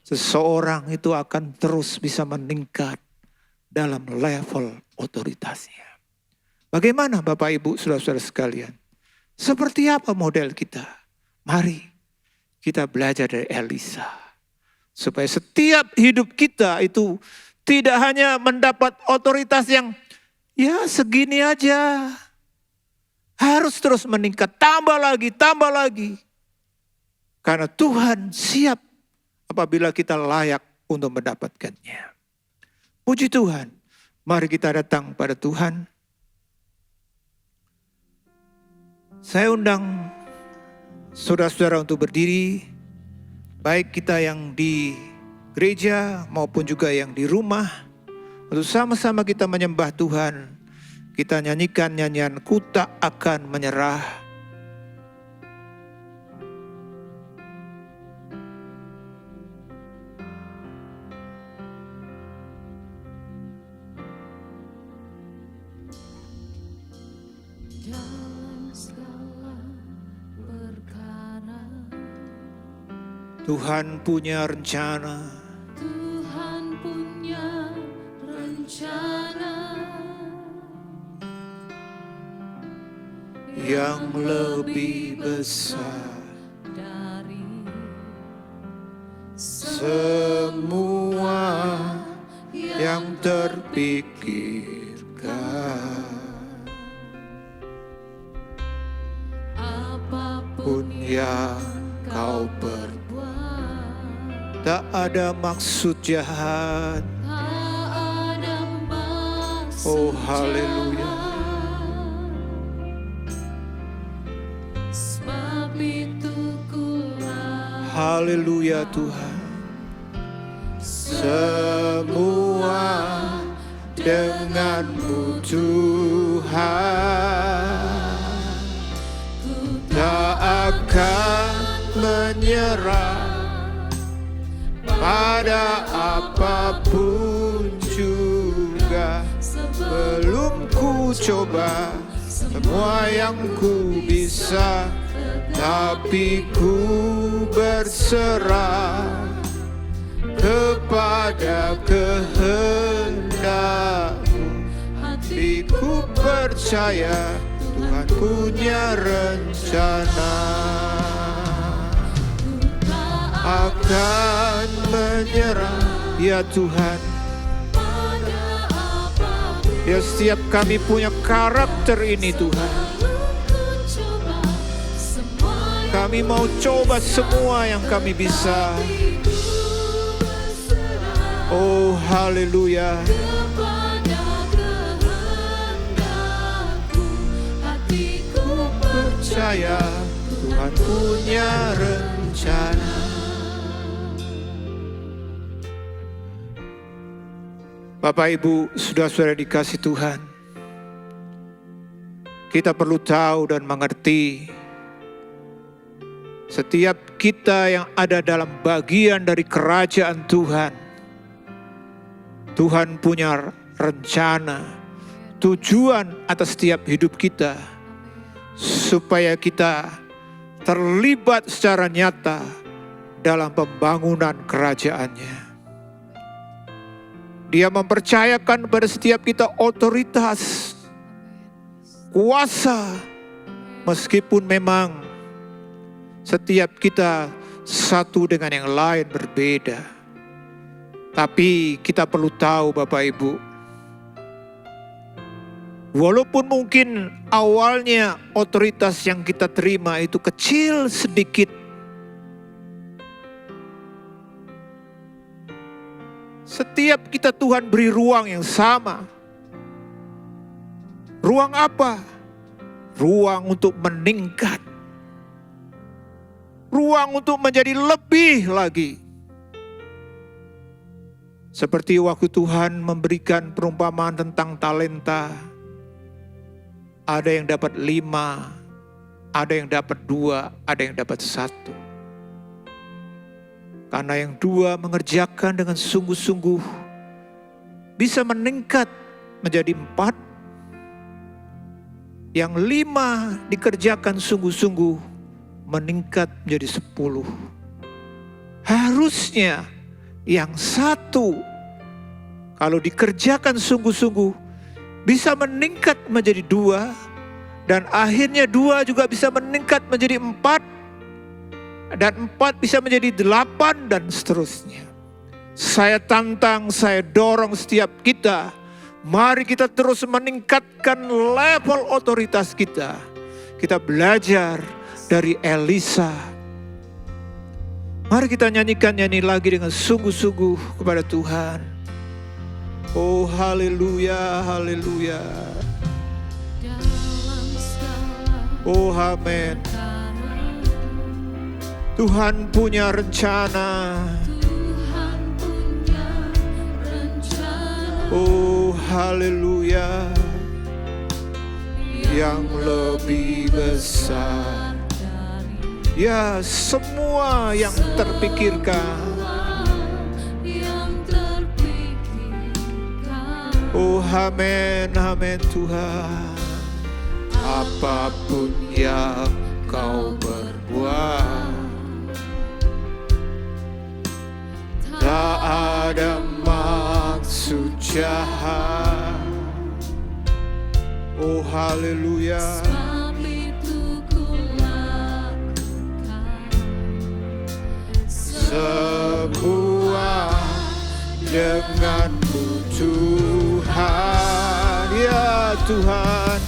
Speaker 2: seseorang itu akan terus bisa meningkat dalam level otoritasnya. Bagaimana Bapak Ibu saudara-saudara sekalian? Seperti apa model kita? Mari kita belajar dari Elisa. Supaya setiap hidup kita itu tidak hanya mendapat otoritas yang ya segini aja. Harus terus meningkat, tambah lagi. Karena Tuhan siap apabila kita layak untuk mendapatkannya. Puji Tuhan, mari kita datang pada Tuhan. Saya undang saudara-saudara untuk berdiri, baik kita yang di gereja maupun juga yang di rumah, untuk sama-sama kita menyembah Tuhan. Kita nyanyikan nyanyian Ku Tak Akan Menyerah. Tuhan punya rencana.
Speaker 1: Tuhan punya rencana
Speaker 2: yang lebih besar
Speaker 1: dari
Speaker 2: semua yang terpikirkan.
Speaker 1: apapun
Speaker 2: Pun yang kau perbuat, tak ada maksud jahat.
Speaker 1: tak ada maksud
Speaker 2: Oh haleluya.
Speaker 1: sebab itu kulah
Speaker 2: Haleluya Tuhan. Semua denganmu Tuhan. Tak akan menyerah pada apapun juga. Belum ku coba semua yang ku bisa, tapi ku berserah kepada kehendak-Mu. Hatiku percaya Tuhan punya rencana. Akan menyerah ya Tuhan. Ya setiap kami punya karakter ini Tuhan. Kami mau coba semua yang kami bisa. Oh haleluya. percaya Tuhan punya rencana. Bapak Ibu, saudara-saudara dikasih Tuhan, kita perlu tahu dan mengerti, setiap kita yang ada dalam bagian dari kerajaan Tuhan, Tuhan punya rencana, tujuan atas setiap hidup kita, supaya kita terlibat secara nyata dalam pembangunan kerajaannya. Dia mempercayakan pada setiap kita otoritas, kuasa, meskipun memang setiap kita satu dengan yang lain berbeda. Tapi kita perlu tahu Bapak Ibu, walaupun mungkin awalnya otoritas yang kita terima itu kecil sedikit, setiap kita Tuhan beri ruang yang sama. Ruang apa? Ruang untuk meningkat. Ruang untuk menjadi lebih lagi. Seperti waktu Tuhan memberikan perumpamaan tentang talenta. Ada yang dapat 5, ada yang dapat 2, ada yang dapat 1. Karena yang 2 mengerjakan dengan sungguh-sungguh, bisa meningkat menjadi 4. Yang 5 dikerjakan sungguh-sungguh, meningkat menjadi 10. Harusnya yang 1, kalau dikerjakan sungguh-sungguh, bisa meningkat menjadi 2. Dan akhirnya 2 juga bisa meningkat menjadi 4. Dan 4 bisa menjadi 8 dan seterusnya. Saya tantang, saya dorong setiap kita. Mari kita terus meningkatkan level otoritas kita. Kita belajar dari Elisa. Mari kita nyanyikan nyanyi lagi dengan sungguh-sungguh kepada Tuhan. Oh haleluya, haleluya. Oh amin. Tuhan punya rencana. Oh haleluya. Yang lebih besar. Ya semua yang terpikirkan. Oh amin, amin Tuhan. Apapun yang kau berbuat, tak ada maksud jahat. Oh haleluya. Semua denganmu Tuhan. Ya Tuhan,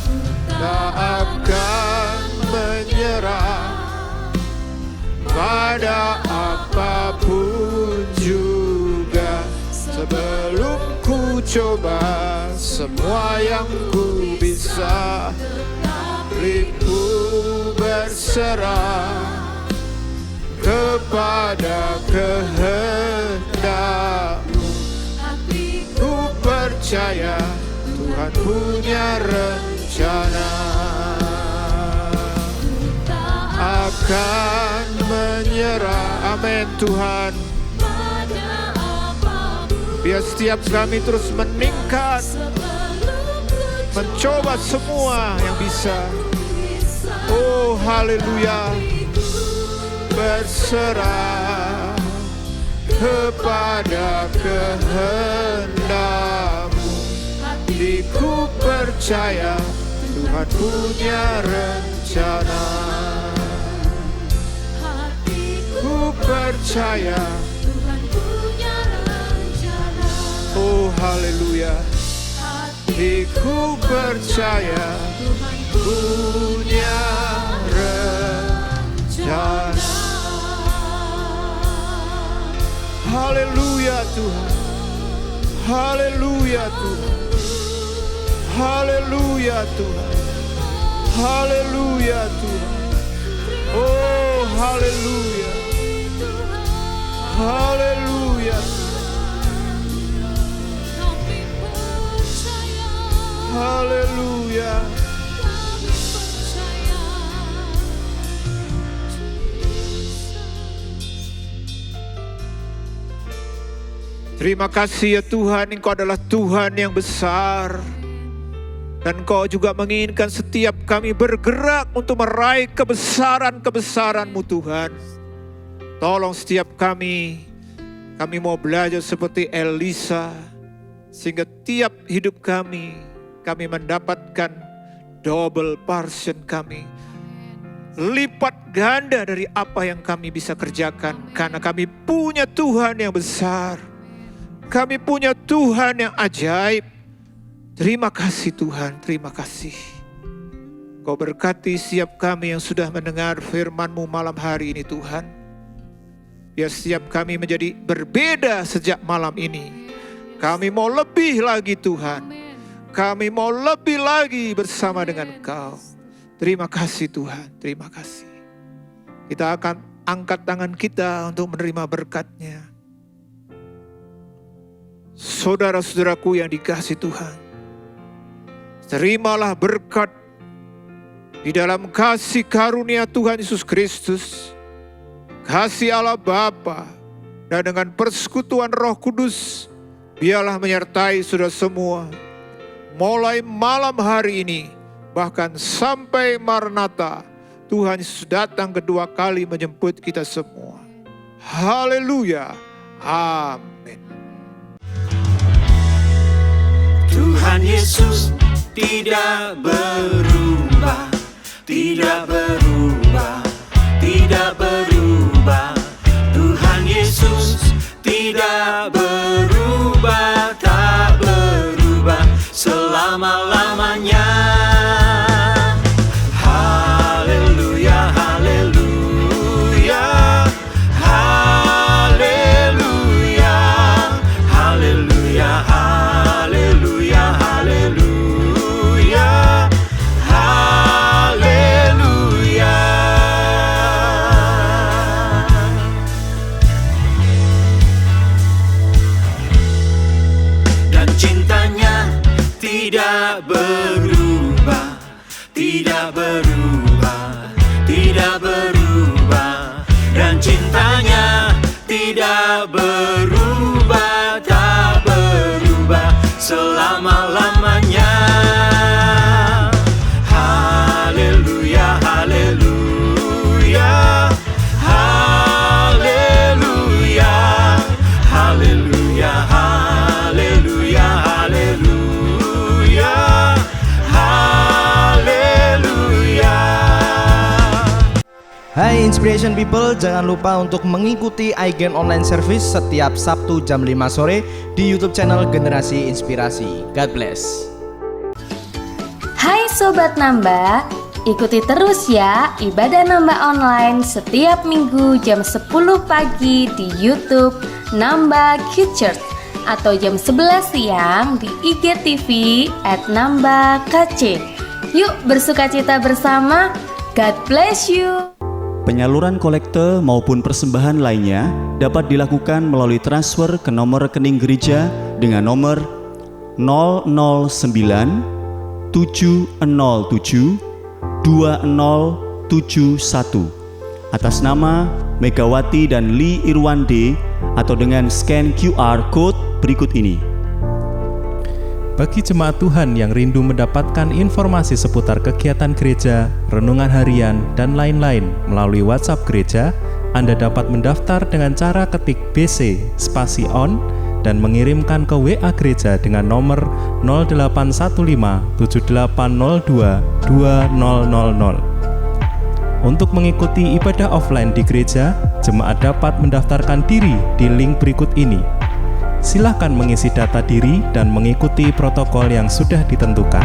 Speaker 2: tak akan menyerah pada apapun juga. Sebelum ku coba semua yang ku bisa, ku berserah kepada kehendak-Mu. Ku percaya Tuhan punya rencana, akan menyerah. Amin Tuhan. Biar setiap kami terus meningkat, mencoba semua yang bisa. Oh haleluya. Berserah kepada kehendak-Mu. Hatiku percaya Tuhan punya rencana. Ku percaya Tuhan punya rencana. Oh haleluya. Hatiku percaya Tuhan punya rencana. Haleluya Tuhan. Haleluya Tuhan. Haleluya Tuhan. Haleluya Tuhan. Oh, haleluya. Haleluya.
Speaker 1: Kami percaya,
Speaker 2: Haleluya.
Speaker 1: kami percaya.
Speaker 2: Terima kasih ya Tuhan, Engkau adalah Tuhan yang besar. Dan Engkau juga menginginkan setiap kami bergerak untuk meraih kebesaran-kebesaran-Mu Tuhan. Tolong setiap kami mau belajar seperti Elisa. Sehingga tiap hidup kami mendapatkan double portion kami. Lipat ganda dari apa yang kami bisa kerjakan. Karena kami punya Tuhan yang besar. Kami punya Tuhan yang ajaib. Terima kasih Tuhan, terima kasih. Kau berkati setiap kami yang sudah mendengar firman-Mu malam hari ini Tuhan. Biar setiap kami menjadi berbeda sejak malam ini. Kami mau lebih lagi Tuhan. Kami mau lebih lagi bersama dengan Kau. Terima kasih Tuhan, terima kasih. Kita akan angkat tangan kita untuk menerima berkat-Nya. Saudara-saudaraku yang dikasihi Tuhan, terimalah berkat di dalam kasih karunia Tuhan Yesus Kristus, kasih Allah Bapa, dan dengan persekutuan Roh Kudus, biarlah menyertai saudara semua, mulai malam hari ini, bahkan sampai Maranatha, Tuhan Yesus datang kedua kali menjemput kita semua. Haleluya, amin.
Speaker 4: Tuhan Yesus tidak berubah, tidak berubah, tidak berubah. Tuhan Yesus tidak berubah, tak berubah selama-lamanya. Haleluya, haleluya, haleluya, haleluya, haleluya, haleluya, haleluya. Dan cintanya tidak berubah, tidak berubah, tidak berubah. Dan cintanya tidak berubah, tak berubah selama-lamanya. Haleluya, haleluya, haleluya, haleluya, haleluya, haleluya, haleluya.
Speaker 5: Hai Inspiration People, jangan lupa untuk mengikuti iGen Online Service setiap Sabtu jam 5 sore di YouTube channel Generasi Inspirasi. God bless.
Speaker 6: Hai Sobat Nambah, ikuti terus ya ibadah Nambah online setiap minggu jam 10 pagi di YouTube Nambah Kids Church atau jam 11 siang di IGTV @nambahkc. Yuk bersukacita bersama, God bless you.
Speaker 7: Penyaluran kolekte maupun persembahan lainnya dapat dilakukan melalui transfer ke nomor rekening gereja dengan nomor 009 707 2071 atas nama Megawati dan Lee Irwande atau dengan scan QR Code berikut ini.
Speaker 8: Bagi jemaat Tuhan yang rindu mendapatkan informasi seputar kegiatan gereja, renungan harian, dan lain-lain melalui WhatsApp gereja, Anda dapat mendaftar dengan cara ketik BC spasi on dan mengirimkan ke WA gereja dengan nomor 0815 7802 2000. Untuk mengikuti ibadah offline di gereja, jemaat dapat mendaftarkan diri di link berikut ini. Silakan mengisi data diri dan mengikuti protokol yang sudah ditentukan.